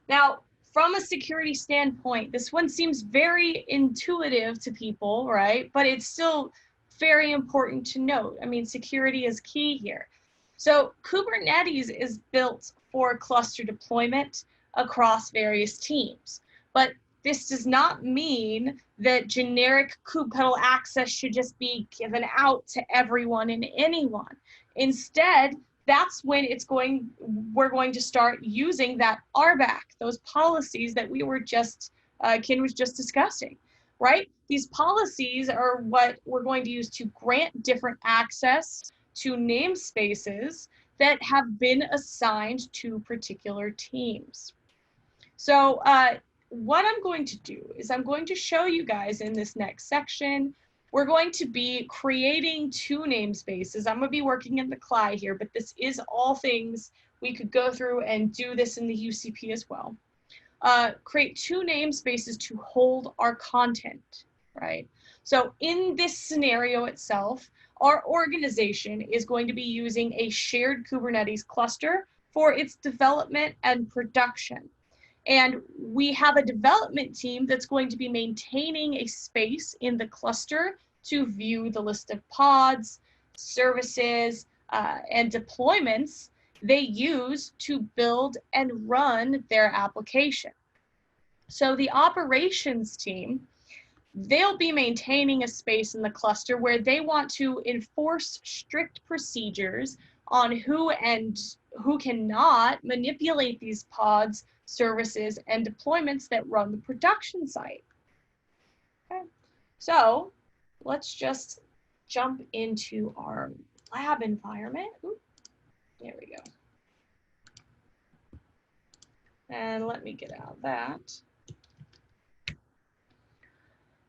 Now, from a security standpoint, this one seems very intuitive to people, right? But it's still very important to note. I mean, security is key here. So Kubernetes is built for cluster deployment across various teams. But this does not mean that generic kubectl access should just be given out to everyone and anyone. Instead, that's when we're going to start using that RBAC, those policies that we were just, Ken was just discussing, right? These policies are what we're going to use to grant different access to namespaces that have been assigned to particular teams. So, what I'm going to do is I'm going to show you guys in this next section, we're going to be creating 2 namespaces. I'm going to be working in the CLI here, but this is all things we could go through and do this in the UCP as well. Create 2 namespaces to hold our content, right? So in this scenario itself, our organization is going to be using a shared Kubernetes cluster for its development and production. And we have a development team that's going to be maintaining a space in the cluster to view the list of pods, services, and deployments they use to build and run their application. So the operations team, they'll be maintaining a space in the cluster where they want to enforce strict procedures on who and who cannot manipulate these pods, services, and deployments that run the production site. Okay. So let's just jump into our lab environment. Ooh, there we go. And let me get out of that.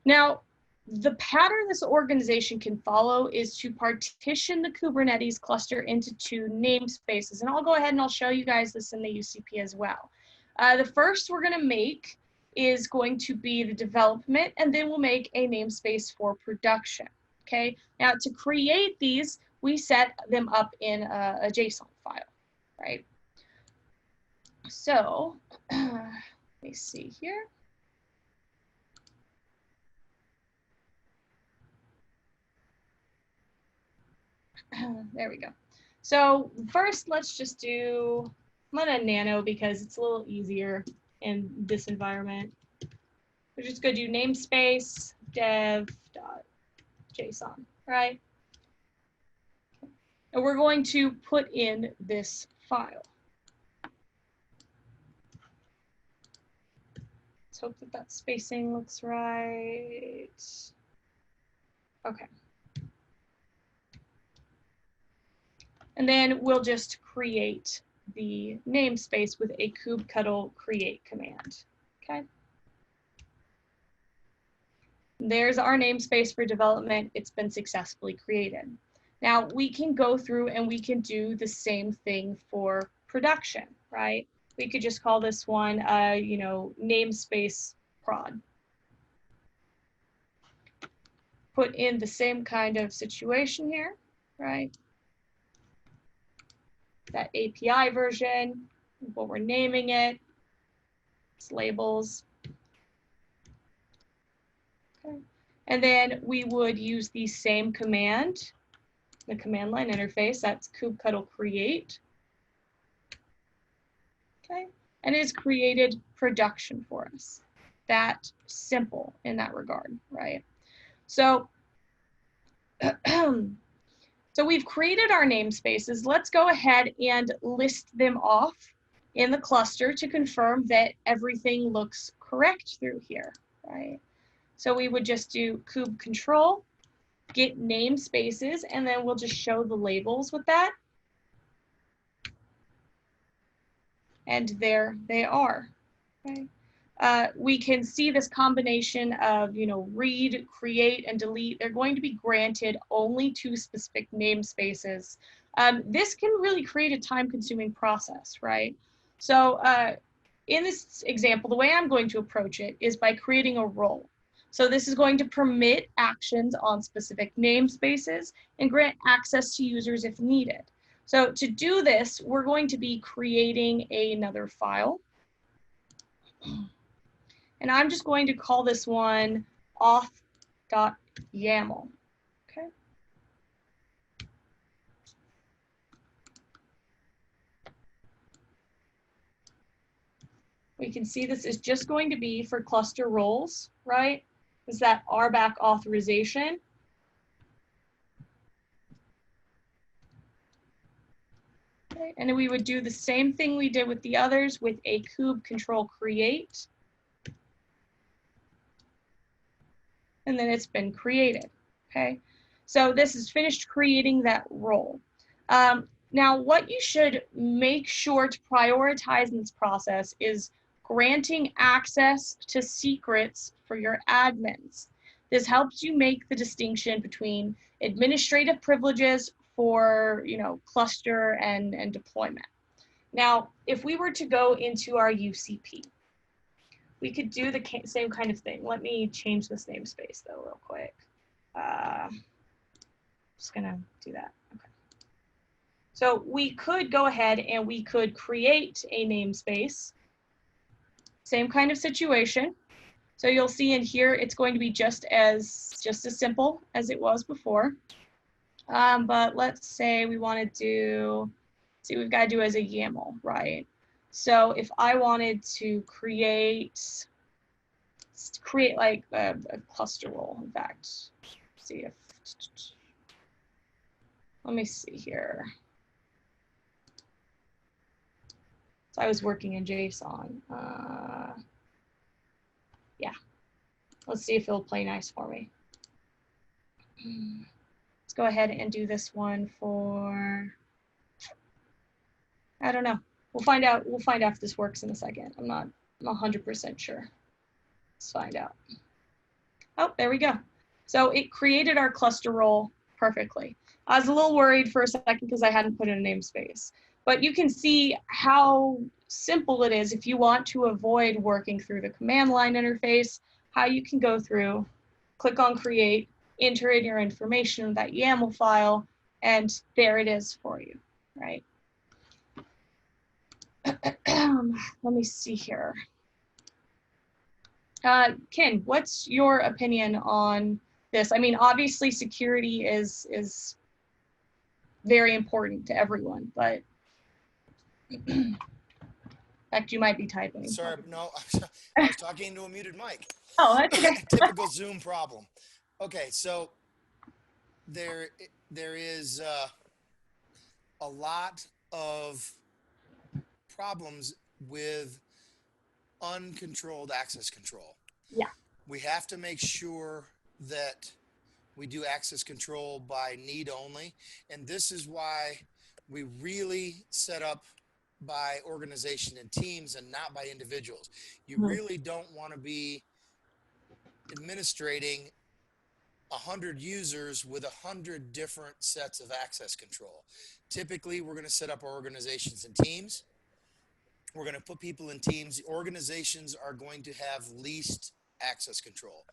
Now, the pattern this organization can follow is to partition the Kubernetes cluster into 2 namespaces. And I'll go ahead and I'll show you guys this in the UCP as well. The first we're going to make is going to be the development, and then we'll make a namespace for production. Okay. Now, to create these, we set them up in a JSON file, right? So let me see here. There we go. So first, let's just do, I'm gonna nano because it's a little easier in this environment. We're just gonna do namespace dev.json, right? And we're going to put in this file. Let's hope that that spacing looks right. Okay. And then we'll just create the namespace with a kubectl create command, okay? There's our namespace for development. It's been successfully created. Now we can go through and we can do the same thing for production, right? We could just call this one, you know, namespace prod. Put in the same kind of situation here, right? That API version, what we're naming it, its labels. Okay. And then we would use the same command, the command line interface, that's kubectl create. Okay, and it's created production for us. That simple in that regard, right? So, so we've created our namespaces. Let's go ahead and list them off in the cluster to confirm that everything looks correct through here, right? So we would just do kube control, get namespaces, and then we'll just show the labels with that. And there they are, okay? We can see this combination of, you know, read, create, and delete. They're going to be granted only to specific namespaces. This can really create a time-consuming process, right? So in this example, the way I'm going to approach it is by creating a role. So this is going to permit actions on specific namespaces and grant access to users if needed. So to do this, we're going to be creating another file. And I'm just going to call this one auth.yaml, okay? We can see this is just going to be for cluster roles, right? Is that RBAC authorization. Okay. And then we would do the same thing we did with the others with a kube control create. And then it's been created, okay? So this is finished creating that role. Now, what you should make sure to prioritize in this process is granting access to secrets for your admins. This helps you make the distinction between administrative privileges for, you know, cluster and deployment. Now, if we were to go into our UCP, we could do the same kind of thing. Let me change this namespace though real quick. Just gonna do that. Okay. So we could go ahead and we could create a namespace. Same kind of situation. So you'll see in here, it's going to be just as simple as it was before. But let's say we want to do, see, we've got to do as a YAML, right? So if I wanted to create like a cluster role, in fact, see if, let me see here. So I was working in JSON. Yeah, let's see if it'll play nice for me. Let's go ahead and do this one for, I don't know. We'll find out if this works in a second. I'm not 100% sure. Let's find out. Oh, there we go. So it created our cluster role perfectly. I was a little worried for a second because I hadn't put in a namespace. But you can see how simple it is if you want to avoid working through the command line interface, how you can go through, click on create, enter in your information in that YAML file, and there it is for you, right? Let me see here. Ken, what's your opinion on this? I mean, obviously security is very important to everyone, but in fact, you might be typing. Sorry, no, I was talking to a muted mic. Oh, that's okay. Typical Zoom problem. Okay, so there is a lot of problems with uncontrolled access control. Yeah. We have to make sure that we do access control by need only. And this is why we really set up by organization and teams and not by individuals. You really don't want to be administrating 100 users with 100 different sets of access control. Typically, we're going to set up our organizations and teams. We're going to put people in teams. The organizations are going to have least access control.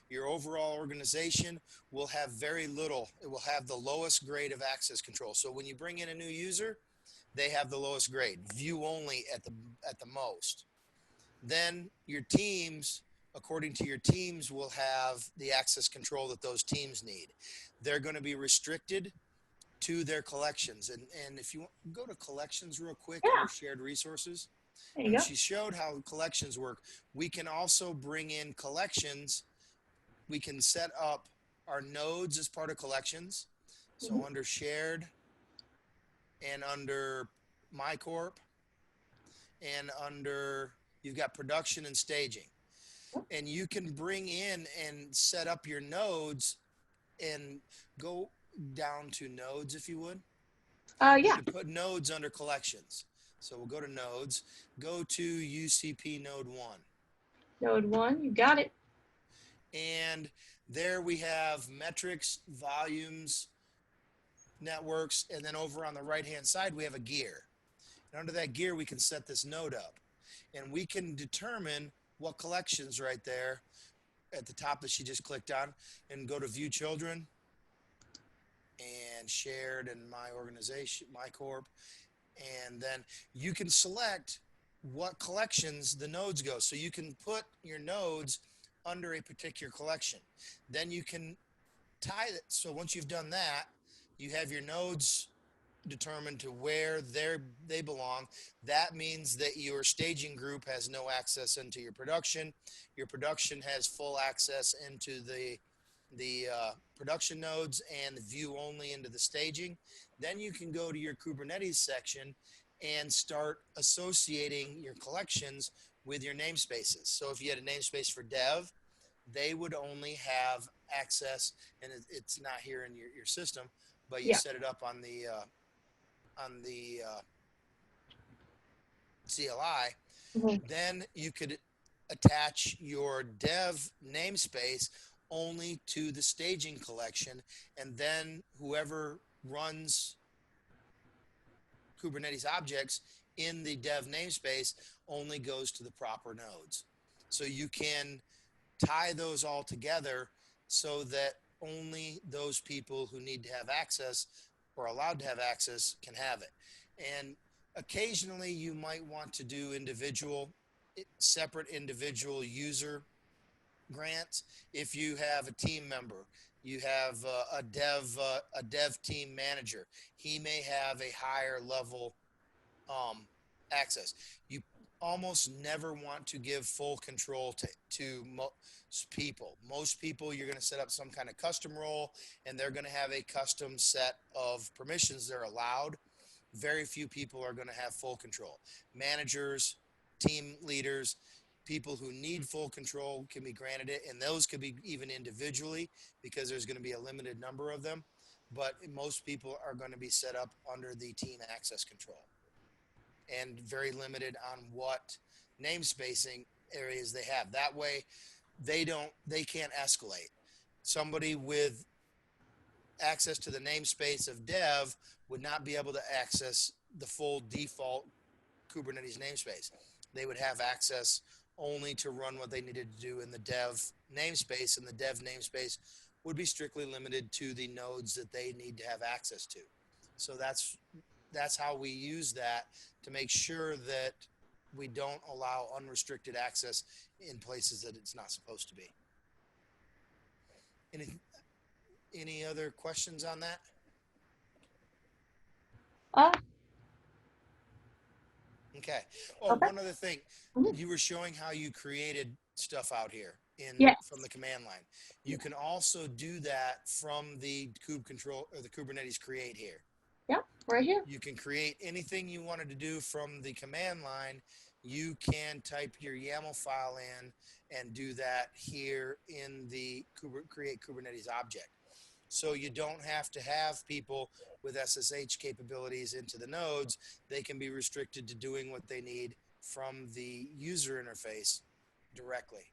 Your overall organization will have very little. It will have the lowest grade of access control. So when you bring in a new user, they have the lowest grade, view only at the most. Then your teams, according to your teams, will have the access control that those teams need. They're going to be restricted to their collections. And if you go to collections real quick, or shared resources, There you go. she showed how collections work. We can also bring in collections. We can set up our nodes as part of collections. So under shared and under MyCorp and under, you've got production and staging. And you can bring in and set up your nodes and go down to nodes if you would. Yeah. You can put nodes under collections. So we'll go to nodes, go to UCP node 1. Node 1, you got it. And there we have metrics, volumes, networks, and then over on the right-hand side, we have a gear. And under that gear, we can set this node up. And we can determine what collections right there at the top that she just clicked on, and go to view children and shared and my organization, MyCorp. And then you can select what collections the nodes go. So you can put your nodes under a particular collection. Then you can tie it. So once you've done that, you have your nodes determined to where they belong. That means that your staging group has no access into your production. Your production has full access into the production nodes and the view only into the staging. Then you can go to your Kubernetes section and start associating your collections with your namespaces. So if you had a namespace for dev, they would only have access, and it's not here in your system, but you set it up on the CLI. Then you could attach your dev namespace only to the staging collection, and then whoever runs Kubernetes objects in the dev namespace only goes to the proper nodes. So you can tie those all together so that only those people who need to have access or allowed to have access can have it. And occasionally you might want to do separate individual user grants. If you have a team member, you have a dev team manager, he may have a higher level access. You almost never want to give full control to most people. Most people, you're going to set up some kind of custom role, and they're going to have a custom set of permissions they're allowed. Very few people are going to have full control. Managers, team leaders, people who need full control can be granted it, and those could be even individually because there's going to be a limited number of them. But most people are going to be set up under the team access control and very limited on what namespacing areas they have. That way they can't escalate. Somebody with access to the namespace of dev would not be able to access the full default Kubernetes namespace. They would have access only to run what they needed to do in the dev namespace, and the dev namespace would be strictly limited to the nodes that they need to have access to. So that's how we use that to make sure that we don't allow unrestricted access in places that it's not supposed to be. Any other questions on that? Okay. Oh, Okay. one other thing. Mhm. You were showing how you created stuff out here Yes. from the command line. You can also do that from the kube control or the Kubernetes create here. Yeah, right here. You can create anything you wanted to do from the command line. You can type your YAML file in and do that here in the create Kubernetes object. So you don't have to have people with SSH capabilities into the nodes. They can be restricted to doing what they need from the user interface directly.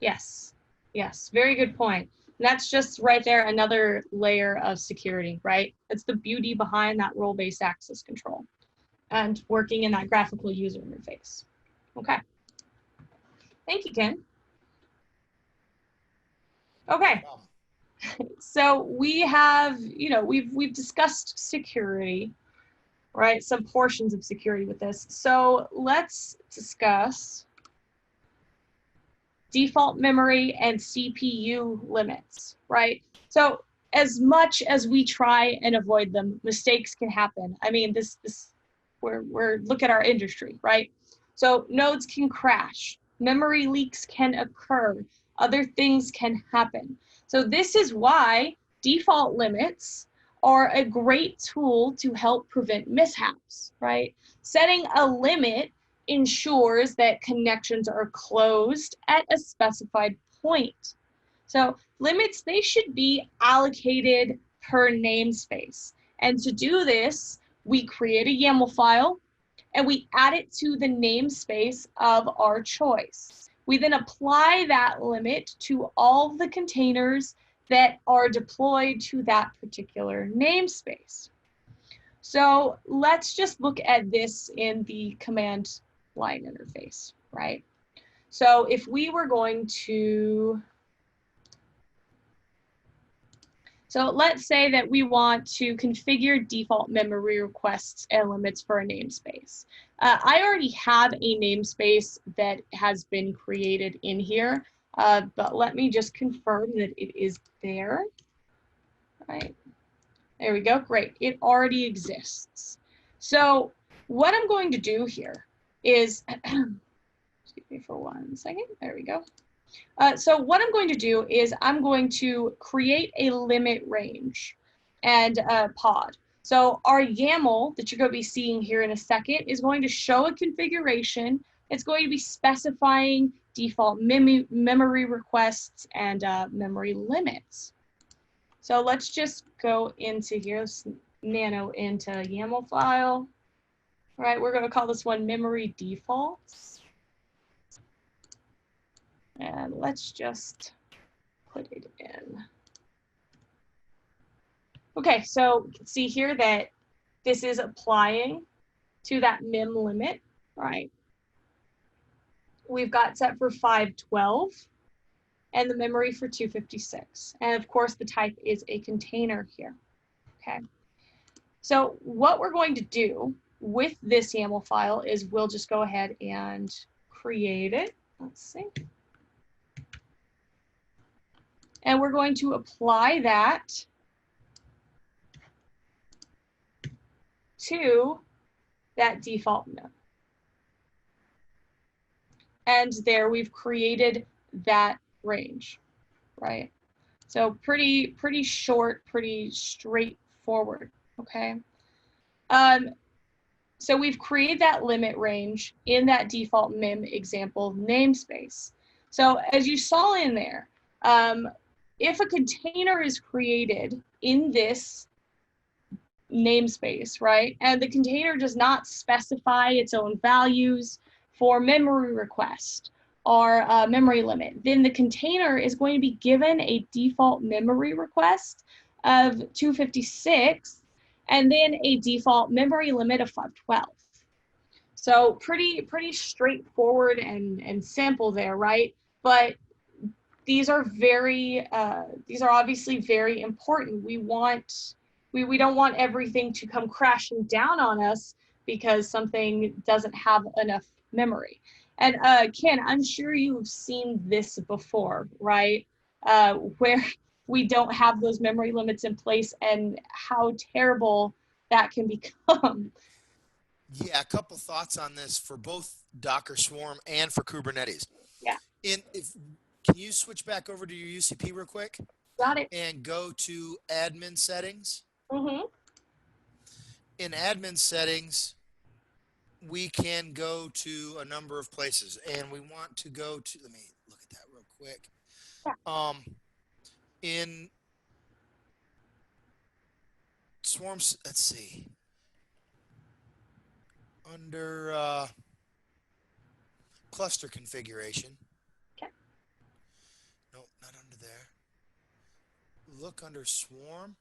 Yes. Yes. Very good point. And that's just right there another layer of security, right? It's the beauty behind that role-based access control and working in that graphical user interface. Okay. Thank you, Ken. Okay. So we have, we've discussed security, right? Some portions of security with this. So let's discuss default memory and CPU limits, right? So as much as we try and avoid them, mistakes can happen. I mean, we're look at our industry, right? So nodes can crash, memory leaks can occur, other things can happen. So this is why default limits are a great tool to help prevent mishaps, right? Setting a limit ensures that connections are closed at a specified point. So limits, they should be allocated per namespace. And to do this, we create a YAML file and we add it to the namespace of our choice. We then apply that limit to all the containers that are deployed to that particular namespace. So let's just look at this in the command line interface, right? So if we were going to, so let's say that we want to configure default memory requests and limits for a namespace. I already have a namespace that has been created in here, but let me just confirm that it is there, right? There we go, great, it already exists. So what I'm going to do here is, excuse me for 1 second, there we go. So what I'm going to do is I'm going to create a limit range and a pod. So our YAML that you're going to be seeing here in a second is going to show a configuration. It's going to be specifying default memory requests and memory limits. So let's just go into here, let's nano into YAML file. All right, we're going to call this one memory defaults. And let's just put it in. Okay, so you can see here that this is applying to that mem limit, right? We've got set for 512. and the memory for 256. And of course, the type is a container here, okay? So what we're going to do with this YAML file is we'll just go ahead and create it. Let's see. And we're going to apply that to that default node. And there we've created that range, right? So pretty short, pretty straightforward, okay? So we've created that limit range in that default MIM example namespace. So as you saw in there, if a container is created in this namespace, right, and the container does not specify its own values for memory request or memory limit, then the container is going to be given a default memory request of 256 and then a default memory limit of 512. So pretty straightforward and simple there, right? But these are obviously very important. We don't want everything to come crashing down on us because something doesn't have enough memory. And Ken, I'm sure you've seen this before, right? Where we don't have those memory limits in place and how terrible that can become. Yeah, a couple thoughts on this for both Docker Swarm and for Kubernetes. Yeah. Can you switch back over to your UCP real quick? Got it. And go to admin settings. Mm-hmm. In admin settings, we can go to a number of places, and we want to go to, let me look at that real quick. Yeah. In Swarms, let's see, under cluster configuration. Okay. Nope, not under there. Look under Swarm.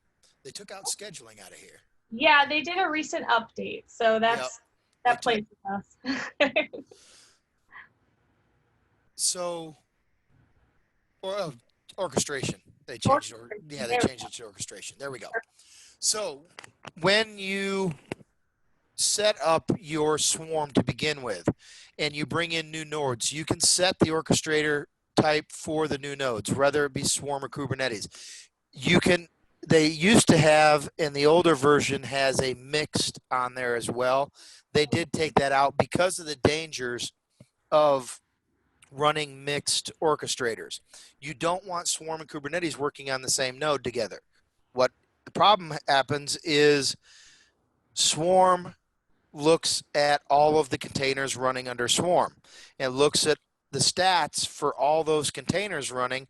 They took out scheduling out of here. Yeah, they did a recent update, so that plays with us. So, orchestration. They changed they changed it to orchestration. There we go. So, when you set up your Swarm to begin with, and you bring in new nodes, you can set the orchestrator type for the new nodes, whether it be Swarm or Kubernetes. They used to have, and the older version has a mixed on there as well. They did take that out because of the dangers of running mixed orchestrators. You don't want Swarm and Kubernetes working on the same node together. What the problem happens is Swarm looks at all of the containers running under Swarm. It looks at the stats for all those containers running,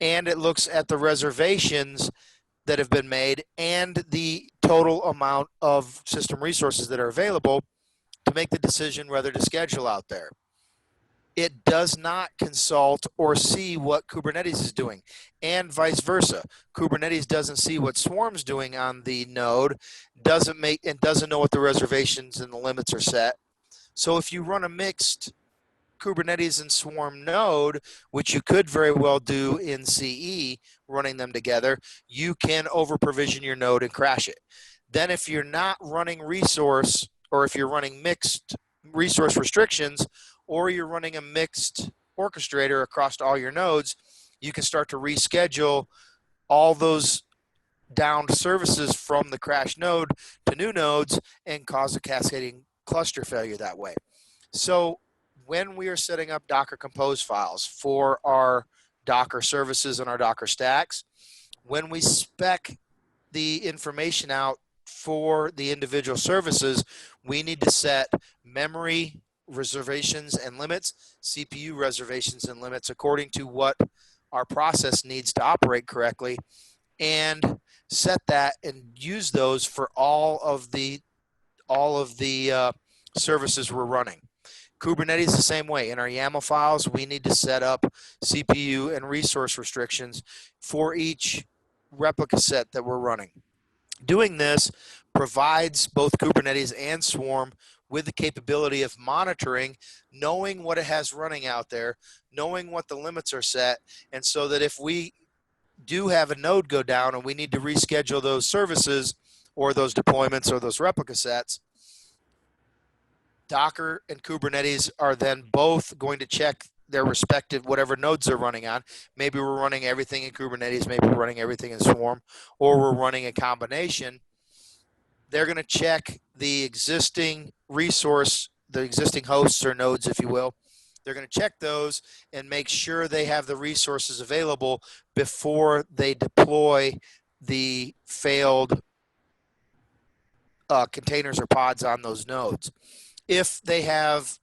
and it looks at the reservations that have been made and the total amount of system resources that are available to make the decision whether to schedule out there. It does not consult or see what Kubernetes is doing, and vice versa. Kubernetes doesn't see what Swarm's doing on the node, doesn't know what the reservations and the limits are set. So if you run a mixed Kubernetes and Swarm node, which you could very well do in CE, running them together, you can over provision your node and crash it. Then if you're not running resource, or if you're running mixed resource restrictions, or you're running a mixed orchestrator across all your nodes, you can start to reschedule all those downed services from the crash node to new nodes and cause a cascading cluster failure that way. So when we are setting up Docker Compose files for our Docker services and our Docker stacks, when we spec the information out for the individual services, we need to set memory reservations and limits, CPU reservations and limits according to what our process needs to operate correctly, and set that and use those for all of the services we're running. Kubernetes the same way. In our YAML files, we need to set up CPU and resource restrictions for each replica set that we're running. Doing this provides both Kubernetes and Swarm with the capability of monitoring, knowing what it has running out there, knowing what the limits are set, and so that if we do have a node go down and we need to reschedule those services or those deployments or those replica sets, Docker and Kubernetes are then both going to check their respective whatever nodes they're running on. Maybe we're running everything in Kubernetes, maybe we're running everything in Swarm, or we're running a combination. They're going to check the existing resource, the existing hosts or nodes, if you will. They're going to check those and make sure they have the resources available before they deploy the failed containers or pods on those nodes. If they don't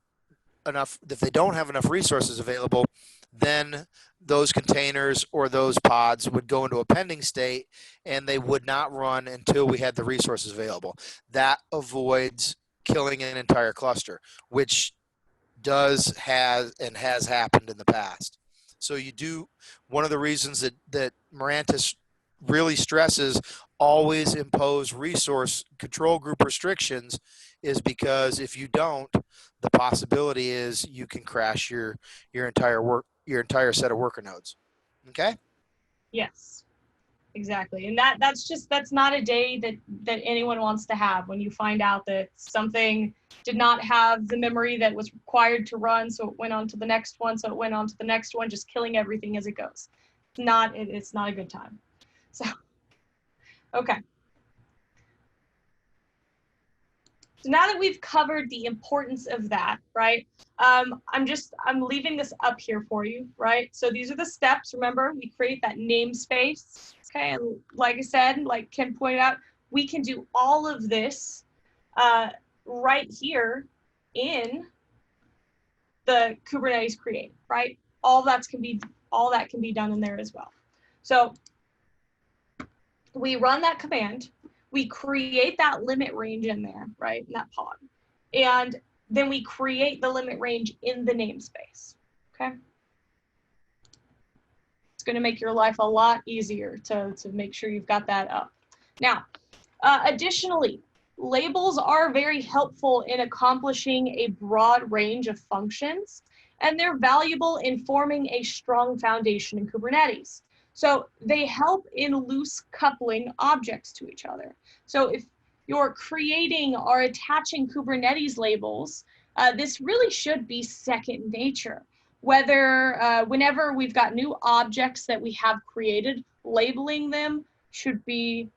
have enough resources available, then those containers or those pods would go into a pending state and they would not run until we had the resources available. That avoids killing an entire cluster, which has happened in the past. So one of the reasons that Mirantis really stresses always impose resource control group restrictions is because if you don't, the possibility is you can crash your entire set of worker nodes. Okay? Yes, exactly. And that's not a day that anyone wants to have, when you find out that something did not have the memory that was required to run, so it went on to the next one, so it went on to the next one, just killing everything as it goes. It's not a good time. So, okay. So now that we've covered the importance of that, right? I'm leaving this up here for you, right? So these are the steps. Remember, we create that namespace, okay? And like I said, like Ken pointed out, we can do all of this right here in the Kubernetes create, right? All that can be done in there as well. So we run that command. We create that limit range in there, right, in that pod. And then we create the limit range in the namespace, okay? It's gonna make your life a lot easier to make sure you've got that up. Now, additionally, labels are very helpful in accomplishing a broad range of functions, and they're valuable in forming a strong foundation in Kubernetes. So they help in loose coupling objects to each other. So if you're creating or attaching Kubernetes labels, this really should be second nature. Whenever we've got new objects that we have created, labeling them should be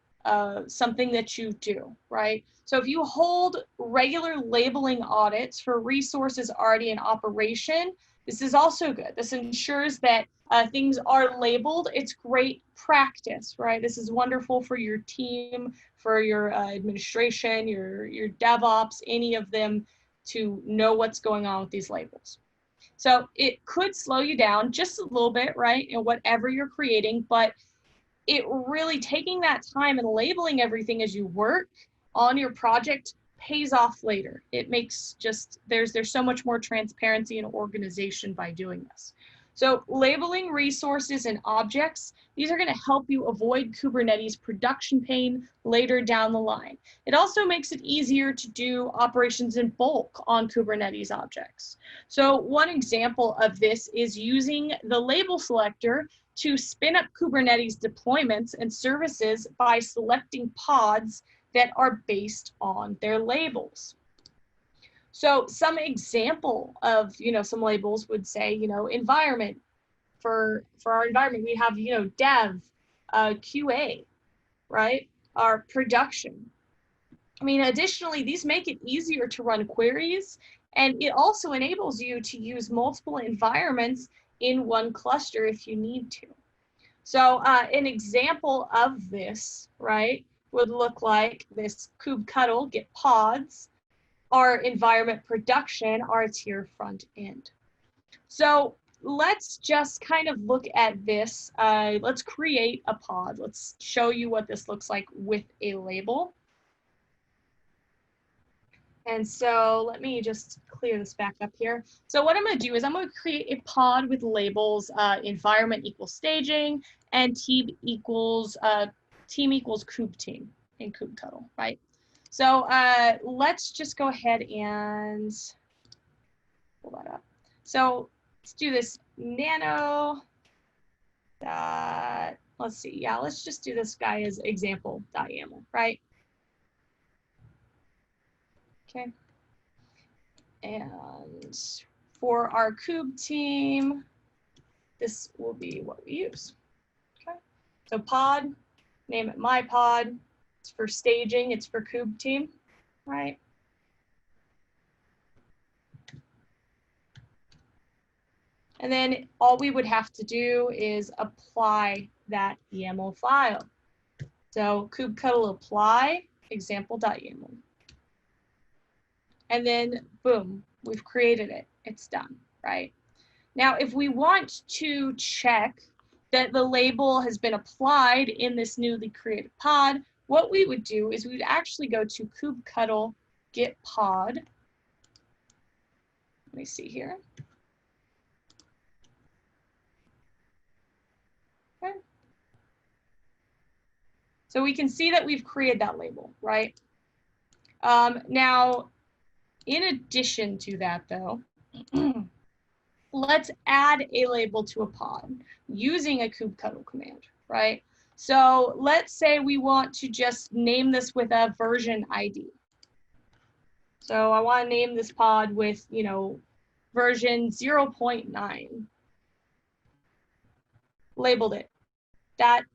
something that you do, right? So if you hold regular labeling audits for resources already in operation, this is also good. This ensures that things are labeled. It's great practice, right? This is wonderful for your team, for your administration, your DevOps, any of them, to know what's going on with these labels. So it could slow you down just a little bit, right, in whatever you're creating, but it really, taking that time and labeling everything as you work on your project pays off later. It makes there's so much more transparency and organization by doing this. So labeling resources and objects, these are going to help you avoid Kubernetes production pain later down the line. It also makes it easier to do operations in bulk on Kubernetes objects. So one example of this is using the label selector to spin up Kubernetes deployments and services by selecting pods that are based on their labels. So some example of, some labels would say, environment. For our environment, we have, dev, QA, right? Our production. Additionally, these make it easier to run queries, and it also enables you to use multiple environments in one cluster if you need to. So an example of this, right, would look like this kubectl get pods, our environment production, our tier front end. So let's just kind of look at this. Let's create a pod. Let's show you what this looks like with a label. And so let me just clear this back up here. So what I'm going to do is I'm going to create a pod with labels environment equals staging and team equals kube team in kubectl, right? So let's just go ahead and pull that up. So let's do this nano dot, let's see, yeah, let's just do this guy as example.yaml, right? Okay. And for our kube team, this will be what we use. Okay. So pod, name it my pod. It's for staging, it's for kube team, right? And then all we would have to do is apply that YAML file. So kubectl apply example.yaml. And then boom, we've created it. It's done, right? Now, if we want to check that the label has been applied in this newly created pod, what we would do is we would actually go to kubectl get pod. Let me see here. Okay. So we can see that we've created that label, right? Now, in addition to that, though, let's add a label to a pod using a kubectl command, right? So let's say we want to just name this with a version ID. So I want to name this pod with, you know, version 0.9. Labeled it. That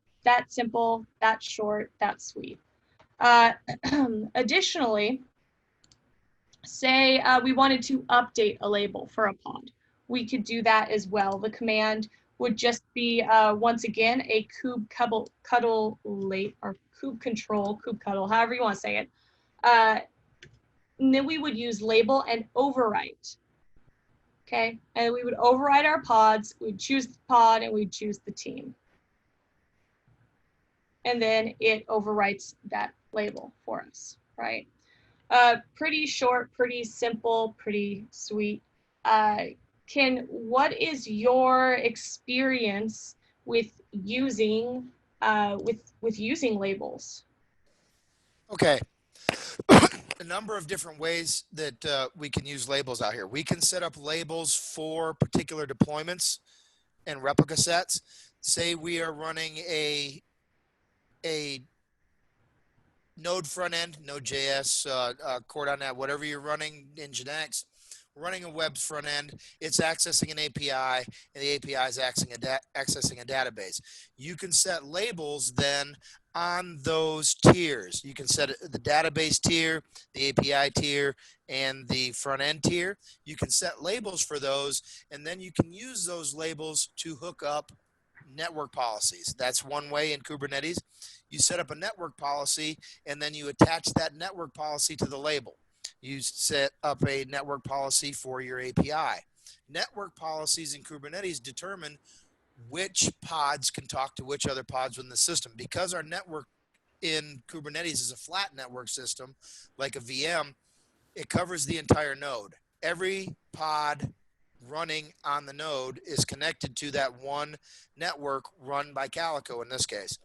simple, that short, that sweet. Additionally, say we wanted to update a label for a pod. We could do that as well. The command would just be, once again, a kubectl or kubectl, however you want to say it. And then we would use label and overwrite. Okay, and we would override our pods, we'd choose the pod, and we'd choose the team. And then it overwrites that label for us, right? Pretty short, pretty simple, pretty sweet. What is your experience with using using labels? Okay. A number of different ways that we can use labels out here. We can set up labels for particular deployments and replica sets. Say we are running a Node front end, Node.js, Core.net, whatever you're running in Nginx, running a web front end, it's accessing an API, and the API is accessing a database. You can set labels then on those tiers. You can set the database tier, the API tier, and the front end tier. You can set labels for those, and then you can use those labels to hook up network policies. That's one way in Kubernetes. You set up a network policy, and then you attach that network policy to the label. You set up a network policy for your API. Network policies in Kubernetes determine which pods can talk to which other pods within the system. Because our network in Kubernetes is a flat network system, like a VM, it covers the entire node. Every pod running on the node is connected to that one network run by Calico in this case.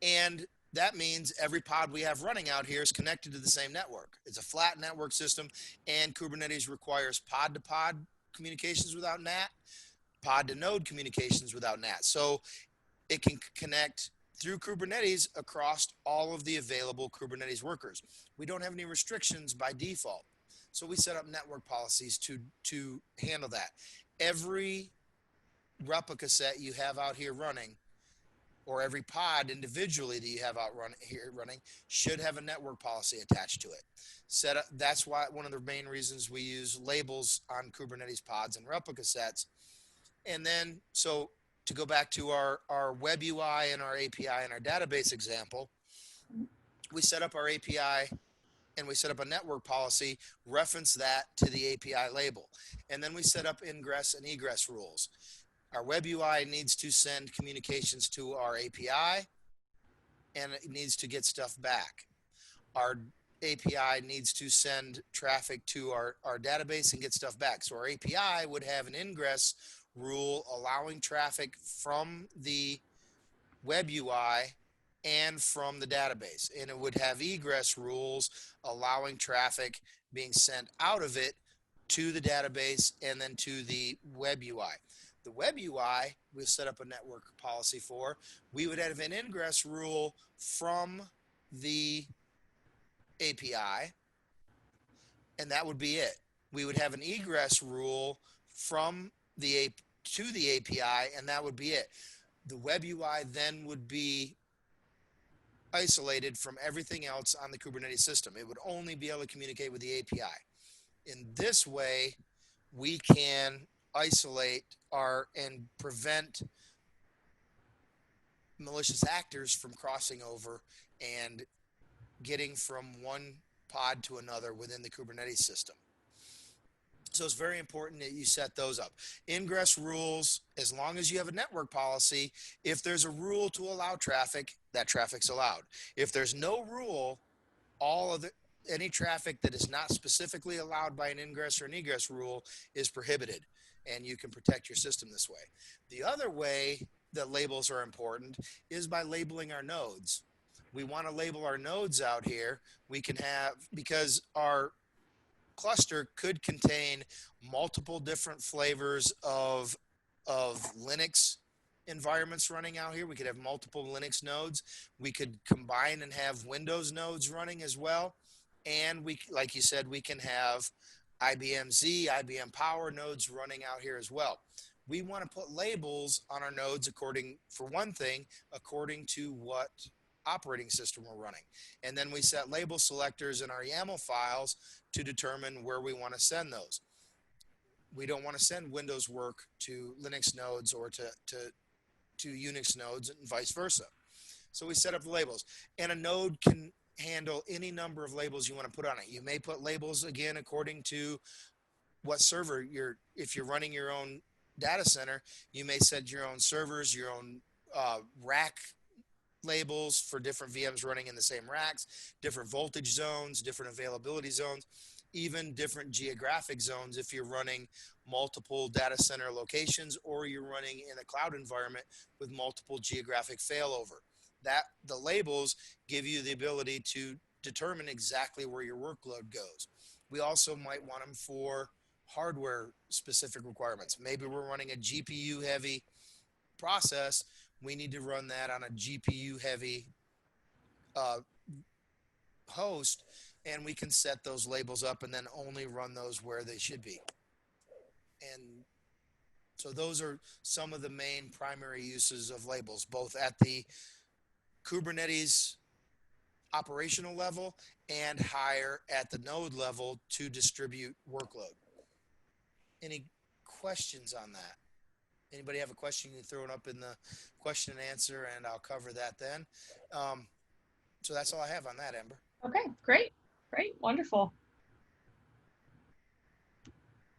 And that means every pod we have running out here is connected to the same network. It's a flat network system, and Kubernetes requires pod-to-pod communications without NAT, pod-to-node communications without NAT. So it can connect through Kubernetes across all of the available Kubernetes workers. We don't have any restrictions by default. So we set up network policies to handle that. Every replica set you have out here running, or every pod individually that you have out running should have a network policy attached to it. That's why one of the main reasons we use labels on Kubernetes pods and replica sets. And then, so to go back to our web UI and our API and our database example, we set up our API and we set up a network policy, reference that to the API label. And then we set up ingress and egress rules. Our web UI needs to send communications to our API, and it needs to get stuff back. Our API needs to send traffic to our database and get stuff back. So our API would have an ingress rule allowing traffic from the web UI and from the database. And it would have egress rules allowing traffic being sent out of it to the database and then to the web UI. The web UI, we'll set up a network policy for. We would have an ingress rule from the API, and that would be it. We would have an egress rule from the to the API, and that would be it. The web UI then would be isolated from everything else on the Kubernetes system. It would only be able to communicate with the API. In this way, we can isolate and prevent malicious actors from crossing over and getting from one pod to another within the Kubernetes system. So it's very important that you set those up. Ingress rules, as long as you have a network policy, if there's a rule to allow traffic, that traffic's allowed. If there's no rule, any traffic that is not specifically allowed by an ingress or an egress rule is prohibited, and you can protect your system this way. The other way that labels are important is by labeling our nodes. We want to label our nodes out here. We can have, because our cluster could contain multiple different flavors of Linux environments running out here. We could have multiple Linux nodes. We could combine and have Windows nodes running as well. And we, like you said, we can have IBM Z, IBM Power nodes running out here as well. We want to put labels on our nodes according to what operating system we're running. And then we set label selectors in our YAML files to determine where we want to send those. We don't want to send Windows work to Linux nodes or to Unix nodes and vice versa. So we set up the labels, and a node can handle any number of labels you want to put on it. You may put labels again according to what server if you're running your own data center, you may set your own servers, your own rack labels for different VMs running in the same racks, different voltage zones, different availability zones, even different geographic zones if you're running multiple data center locations or you're running in a cloud environment with multiple geographic failover. The labels give you the ability to determine exactly where your workload goes. We also might want them for hardware specific requirements. Maybe we're running a GPU heavy process. We need to run that on a GPU heavy host, and we can set those labels up and then only run those where they should be. And so those are some of the main primary uses of labels, both at the Kubernetes operational level and higher at the node level to distribute workload. Any questions on that? Anybody have a question, you can throw it up in the question and answer, and I'll cover that then. So that's all I have on that, Ember. Okay, great, wonderful.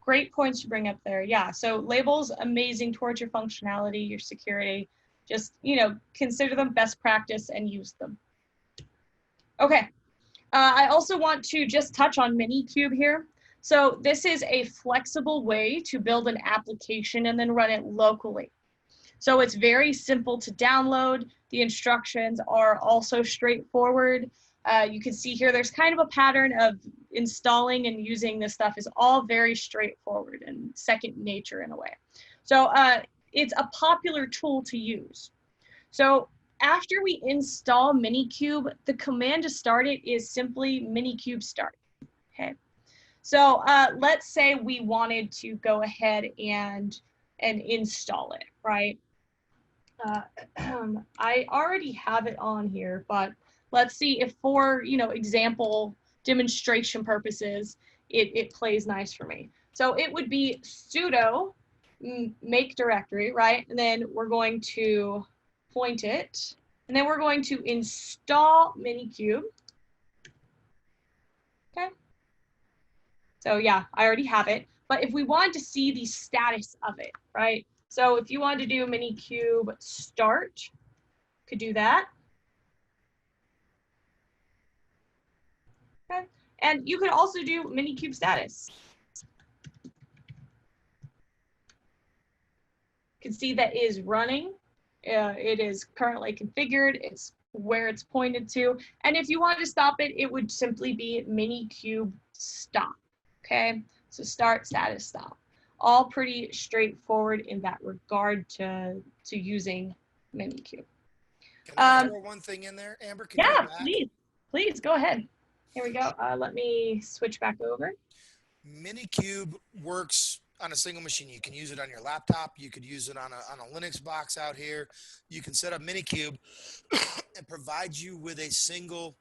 Great points to bring up there. Yeah, so labels, amazing towards your functionality, your security. Just, consider them best practice and use them. Okay, I also want to just touch on Minikube here. So this is a flexible way to build an application and then run it locally. So it's very simple to download. The instructions are also straightforward. You can see here, there's kind of a pattern of installing and using this stuff is all very straightforward and second nature in a way. So it's a popular tool to use. So after we install Minikube, the command to start it is simply minikube start, okay? So let's say we wanted to go ahead and install it, right? I already have it on here, but let's see if for, example demonstration purposes, it plays nice for me. So it would be sudo make directory, right? And then we're going to point it, and then we're going to install Minikube. Okay. So yeah, I already have it. But if we wanted to see the status of it, right? So if you wanted to do Minikube start, could do that. Okay. And you could also do Minikube status. You can see that is running. It is currently configured. It's where it's pointed to. And if you want to stop it, it would simply be minikube stop. Okay, so start, status, stop. All pretty straightforward in that regard to using minikube. Can I throw one thing in there, Amber? Can you go Yeah, back? please go ahead. Here we go. Let me switch back over. Minikube works on a single machine. You can use it on your laptop. You could use it on a Linux box out here. You can set up Minikube and provide you with a single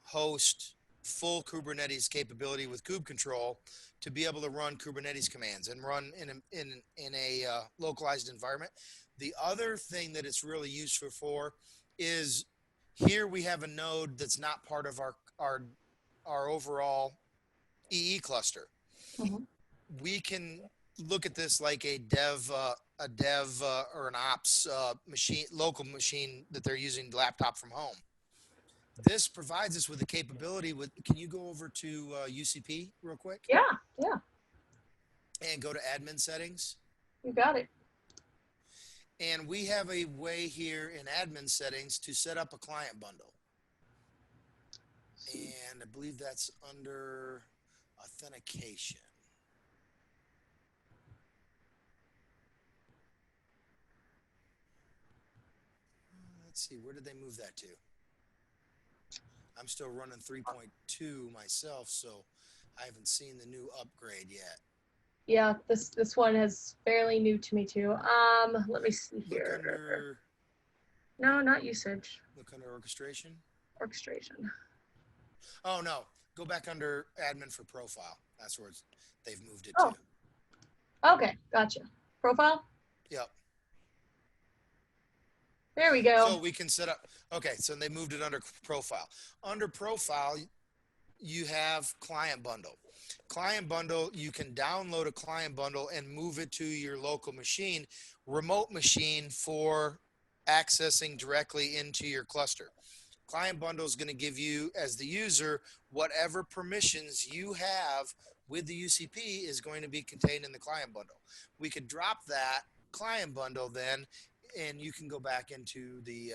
host full Kubernetes capability with kube control to be able to run Kubernetes commands and run in a localized environment. The other thing that it's really useful for is here we have a node that's not part of our overall EE cluster. Mm-hmm. We can look at this like a dev or an ops machine, local machine that they're using laptop from home. This provides us with the capability with, can you go over to UCP real quick? Yeah. And go to admin settings. You got it. And we have a way here in admin settings to set up a client bundle. And I believe that's under authentication. Let's see, where did they move that to? I'm still running 3.2 myself, so I haven't seen the new upgrade yet. Yeah, this one is fairly new to me too. Let me see here. Look under, no, not usage. Look under orchestration. Orchestration. Oh no, go back under admin for profile. That's where they've moved it to. Okay, gotcha. Profile? Yep. There we go. So we can set up, okay, so they moved it under profile. Under profile, you have client bundle. Client bundle, you can download a client bundle and move it to your local machine, remote machine for accessing directly into your cluster. Client bundle is going to give you, as the user, whatever permissions you have with the UCP is going to be contained in the client bundle. We could drop that client bundle then, and you can go back into the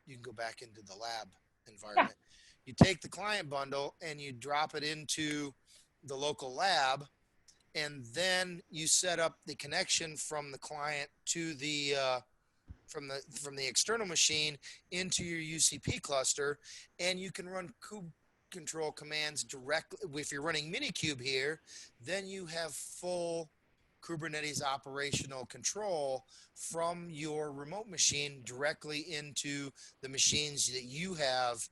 lab environment. Yeah. You take the client bundle and you drop it into the local lab, and then you set up the connection from the client to the from the external machine into your UCP cluster, and you can run kube control commands directly. If you're running Minikube here, then you have full Kubernetes operational control from your remote machine directly into the machines that you have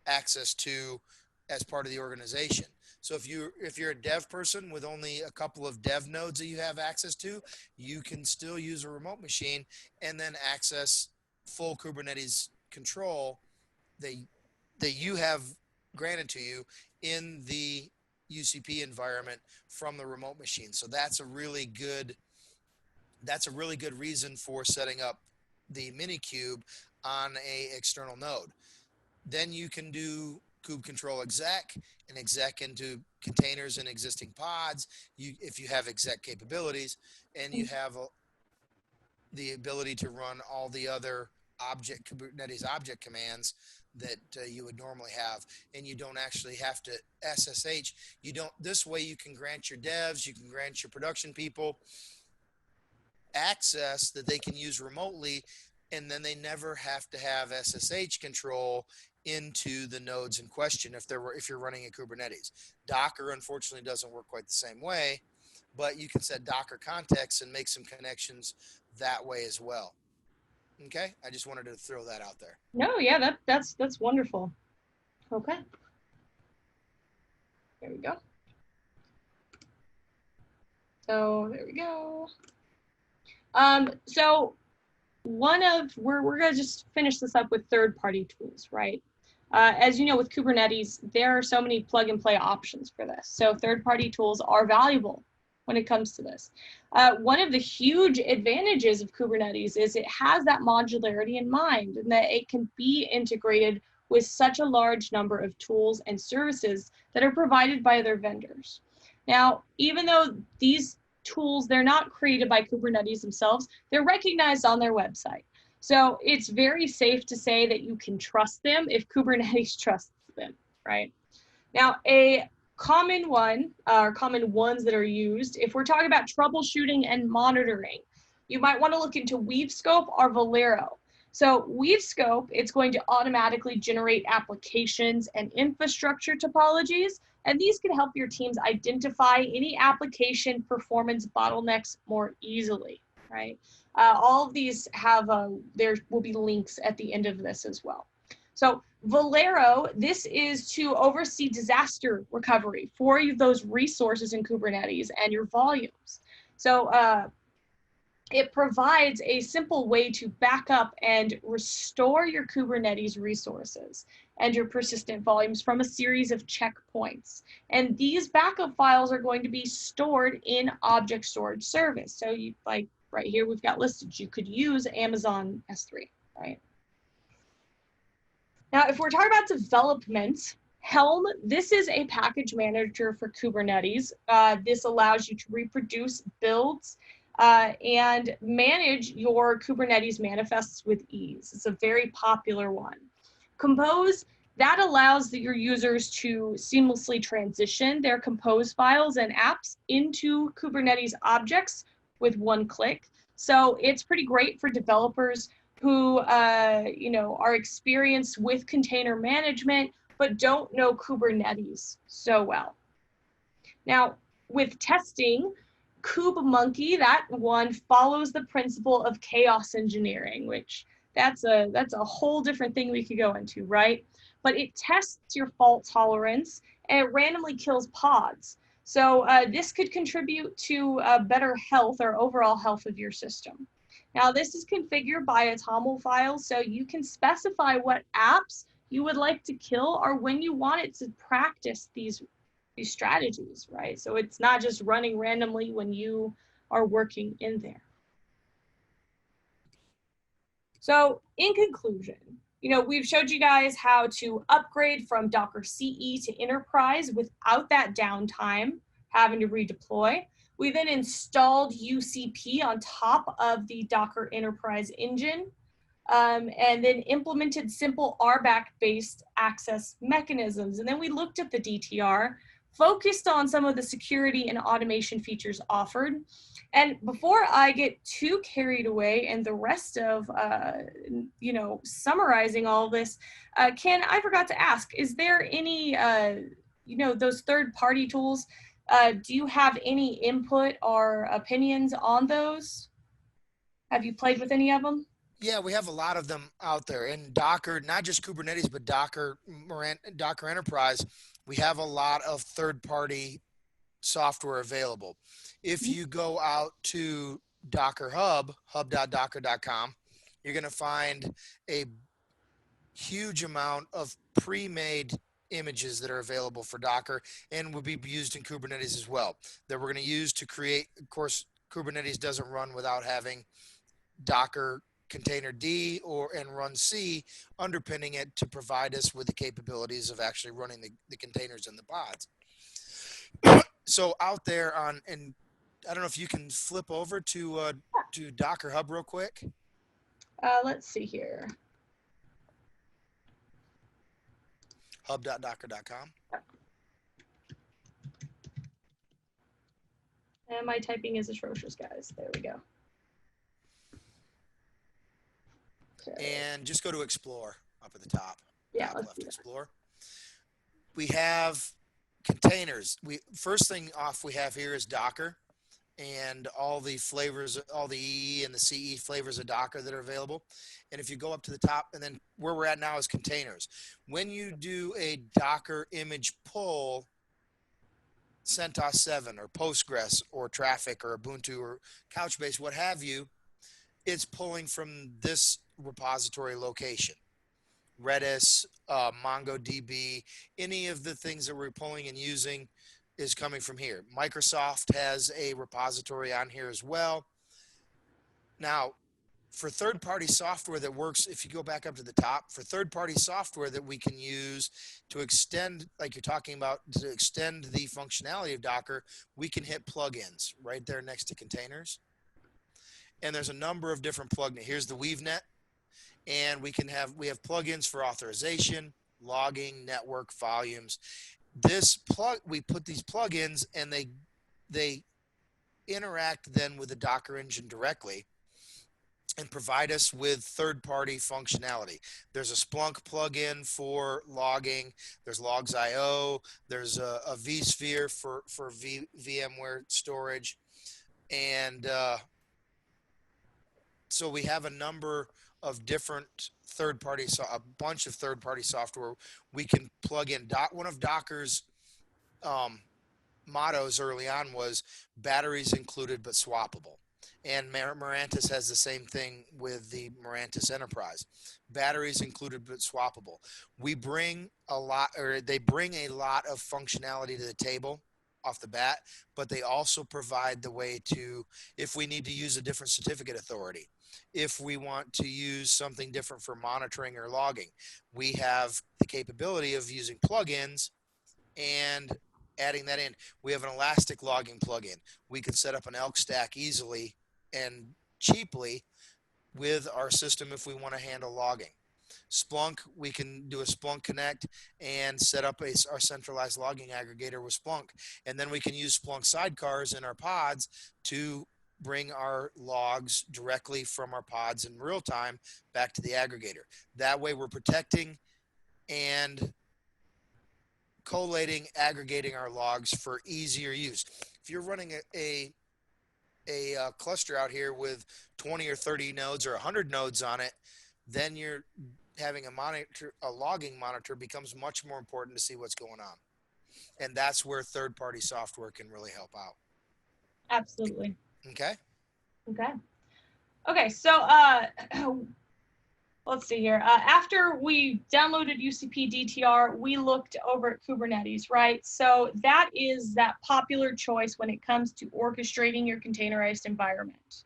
access to as part of the organization. So if you're a dev person with only a couple of dev nodes that you have access to, you can still use a remote machine and then access full Kubernetes control that you have granted to you in the UCP environment from the remote machine. So that's a really good reason for setting up the Minikube on a external node. Then you can do kube control exec and exec into containers and existing pods. If you have exec capabilities, and you have the ability to run all the other Kubernetes object commands that you would normally have, and you don't actually have to SSH. This way you can grant your devs, you can grant your production people access that they can use remotely, and then they never have to have SSH control into the nodes in question if you're running a Kubernetes. Docker unfortunately doesn't work quite the same way, but you can set Docker context and make some connections that way as well. Okay, I just wanted to throw that out there. No, yeah, that's wonderful. Okay. There we go. So there we go. So we're gonna just finish this up with third-party tools, right? As you know, with Kubernetes, there are so many plug-and-play options for this. So third-party tools are valuable when it comes to this. One of the huge advantages of Kubernetes is it has that modularity in mind, and that it can be integrated with such a large number of tools and services that are provided by other vendors. Now, even though these tools, they're not created by Kubernetes themselves, they're recognized on their website. So it's very safe to say that you can trust them if Kubernetes trusts them, right? Now, a common one, or common ones that are used, if we're talking about troubleshooting and monitoring, you might want to look into WeaveScope or Valero. So WeaveScope, it's going to automatically generate applications and infrastructure topologies, and these can help your teams identify any application performance bottlenecks more easily, right? All of these have, there will be links at the end of this as well. So Valero, this is to oversee disaster recovery for those resources in Kubernetes and your volumes. So it provides a simple way to back up and restore your Kubernetes resources and your persistent volumes from a series of checkpoints. And these backup files are going to be stored in object storage service. So you, like right here, we've got listed, you could use Amazon S3, right? Now, if we're talking about development, Helm, this is a package manager for Kubernetes. This allows you to reproduce builds and manage your Kubernetes manifests with ease. It's a very popular one. Compose, that allows your users to seamlessly transition their Compose files and apps into Kubernetes objects with one click. So it's pretty great for developers who are experienced with container management, but don't know Kubernetes so well. Now, with testing, KubeMonkey, that one follows the principle of chaos engineering, which that's a whole different thing we could go into, right? But it tests your fault tolerance and it randomly kills pods. So this could contribute to better health or overall health of your system. Now, this is configured by a TOML file, so you can specify what apps you would like to kill or when you want it to practice these strategies, right? So it's not just running randomly when you are working in there. So in conclusion, we've showed you guys how to upgrade from Docker CE to Enterprise without that downtime, having to redeploy. We then installed UCP on top of the Docker Enterprise engine, and then implemented simple RBAC-based access mechanisms. And then we looked at the DTR, focused on some of the security and automation features offered. And before I get too carried away and the rest of, summarizing all of this, Ken, I forgot to ask, is there any, those third-party tools, do you have any input or opinions on those? Have you played with any of them? Yeah, we have a lot of them out there in Docker, not just Kubernetes, but Docker Enterprise. We have a lot of third-party software available. If you go out to Docker hub.docker.com, you're going to find a huge amount of pre-made images that are available for Docker and will be used in Kubernetes as well, that we're going to use to create. Of course, Kubernetes doesn't run without having Docker container D and run C underpinning it to provide us with the capabilities of actually running the containers and the pods. So out there and I don't know if you can flip over to Docker Hub real quick. Let's see here. Hub.docker.com. And my typing is atrocious, guys. There we go. Okay. And just go to Explore up at the top. Yeah, top let's left do that. Explore. We have containers. First thing off we have here is Docker and all the flavors, all the EE and the CE flavors of Docker that are available. And if you go up to the top, and then where we're at now is containers. When you do a Docker image pull, CentOS 7 or Postgres or Traffic or Ubuntu or Couchbase, what have you, it's pulling from this repository location. Redis, MongoDB, any of the things that we're pulling and using is coming from here. Microsoft has a repository on here as well. Now, for third-party software that works, if you go back up to the top, for third-party software that we can use to extend, like you're talking about, to extend the functionality of Docker, we can hit plugins right there next to containers. And there's a number of different plugins. Here's the WeaveNet. and we have plugins for authorization, logging, network, volumes. We put these plugins, and they interact then with the Docker engine directly and provide us with third-party functionality. There's a Splunk plugin for logging. There's Logs.io. There's a vSphere for VMware storage. And so we have a number of different a bunch of third-party software we can plug in. One of Docker's mottos early on was batteries included but swappable. And Mirantis has the same thing with the Mirantis Enterprise. Batteries included but swappable. They bring a lot of functionality to the table off the bat, but they also provide the way to, if we need to use a different certificate authority, if we want to use something different for monitoring or logging, we have the capability of using plugins and adding that in. We have an elastic logging plugin. We can set up an elk stack easily and cheaply with our system if we want to handle logging. Splunk, we can do a Splunk Connect and set up our centralized logging aggregator with Splunk. And then we can use Splunk sidecars in our pods to bring our logs directly from our pods in real time back to the aggregator. That way we're protecting and collating, aggregating our logs for easier use. If you're running a cluster out here with 20 or 30 nodes or 100 nodes on it, then you're having a logging monitor becomes much more important to see what's going on. And that's where third-party software can really help out. Absolutely. Okay. Okay, so let's see here. After we downloaded UCP DTR, we looked over at Kubernetes, right? So that is that popular choice when it comes to orchestrating your containerized environment.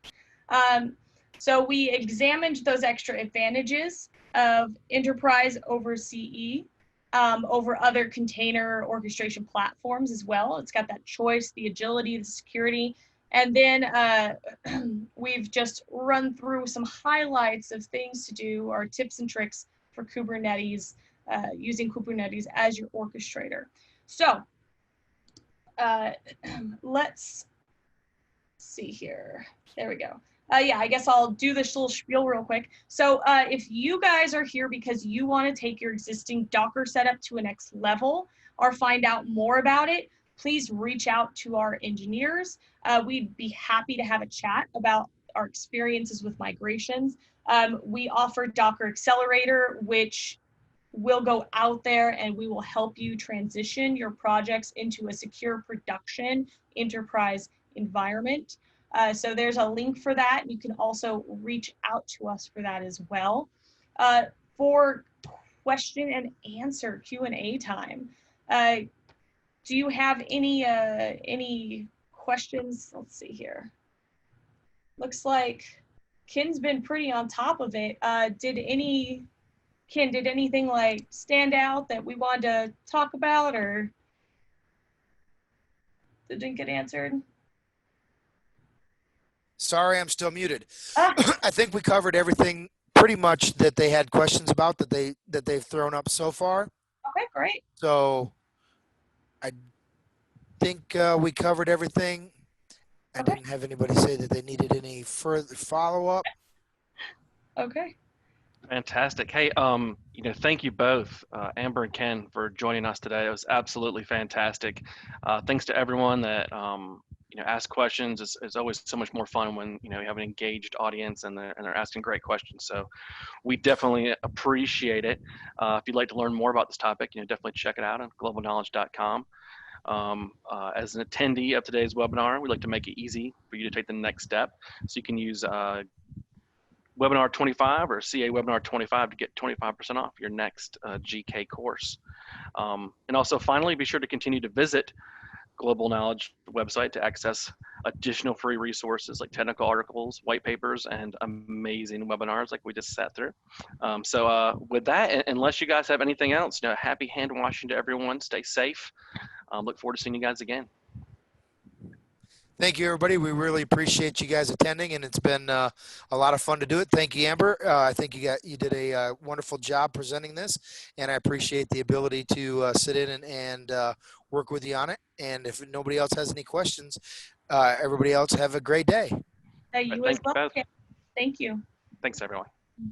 So we examined those extra advantages of enterprise over CE, over other container orchestration platforms as well. It's got that choice, the agility, the security. And then we've just run through some highlights of things to do, or tips and tricks for Kubernetes, using Kubernetes as your orchestrator. So let's see here. There we go. Yeah, I guess I'll do this little spiel real quick. So if you guys are here because you want to take your existing Docker setup to a next level or find out more about it, please reach out to our engineers. We'd be happy to have a chat about our experiences with migrations. We offer Docker Accelerator, which will go out there and we will help you transition your projects into a secure production enterprise environment. So there's a link for that. You can also reach out to us for that as well. For question and answer Q&A time, do you have any questions? Let's see here. Looks like Ken's been pretty on top of it. Ken, did anything like stand out that we wanted to talk about or that didn't get answered? Sorry, I'm still muted. Ah. I think we covered everything pretty much that they had questions about that they've thrown up so far. Okay, great. So I think we covered everything. I didn't have anybody say that they needed any further follow-up. Okay. Fantastic. Hey, thank you both, Amber and Ken, for joining us today. It was absolutely fantastic. Thanks to everyone that asked questions. It's always so much more fun when you have an engaged audience and they're asking great questions. So we definitely appreciate it. If you'd like to learn more about this topic, definitely check it out on globalknowledge.com. As an attendee of today's webinar, we'd like to make it easy for you to take the next step. So you can use Webinar 25 or CA Webinar 25 to get 25% off your next GK course. And also finally, be sure to continue to visit Global Knowledge website to access additional free resources like technical articles, white papers, and amazing webinars like we just sat through. So with that, unless you guys have anything else, happy hand washing to everyone. Stay safe. Look forward to seeing you guys again. Thank you, everybody. We really appreciate you guys attending, and it's been a lot of fun to do it. Thank you, Amber. I think you did a wonderful job presenting this, and I appreciate the ability to sit in and work with you on it. And if nobody else has any questions, everybody else have a great day. You Thank as you, well. Beth. Thank you. Thanks, everyone.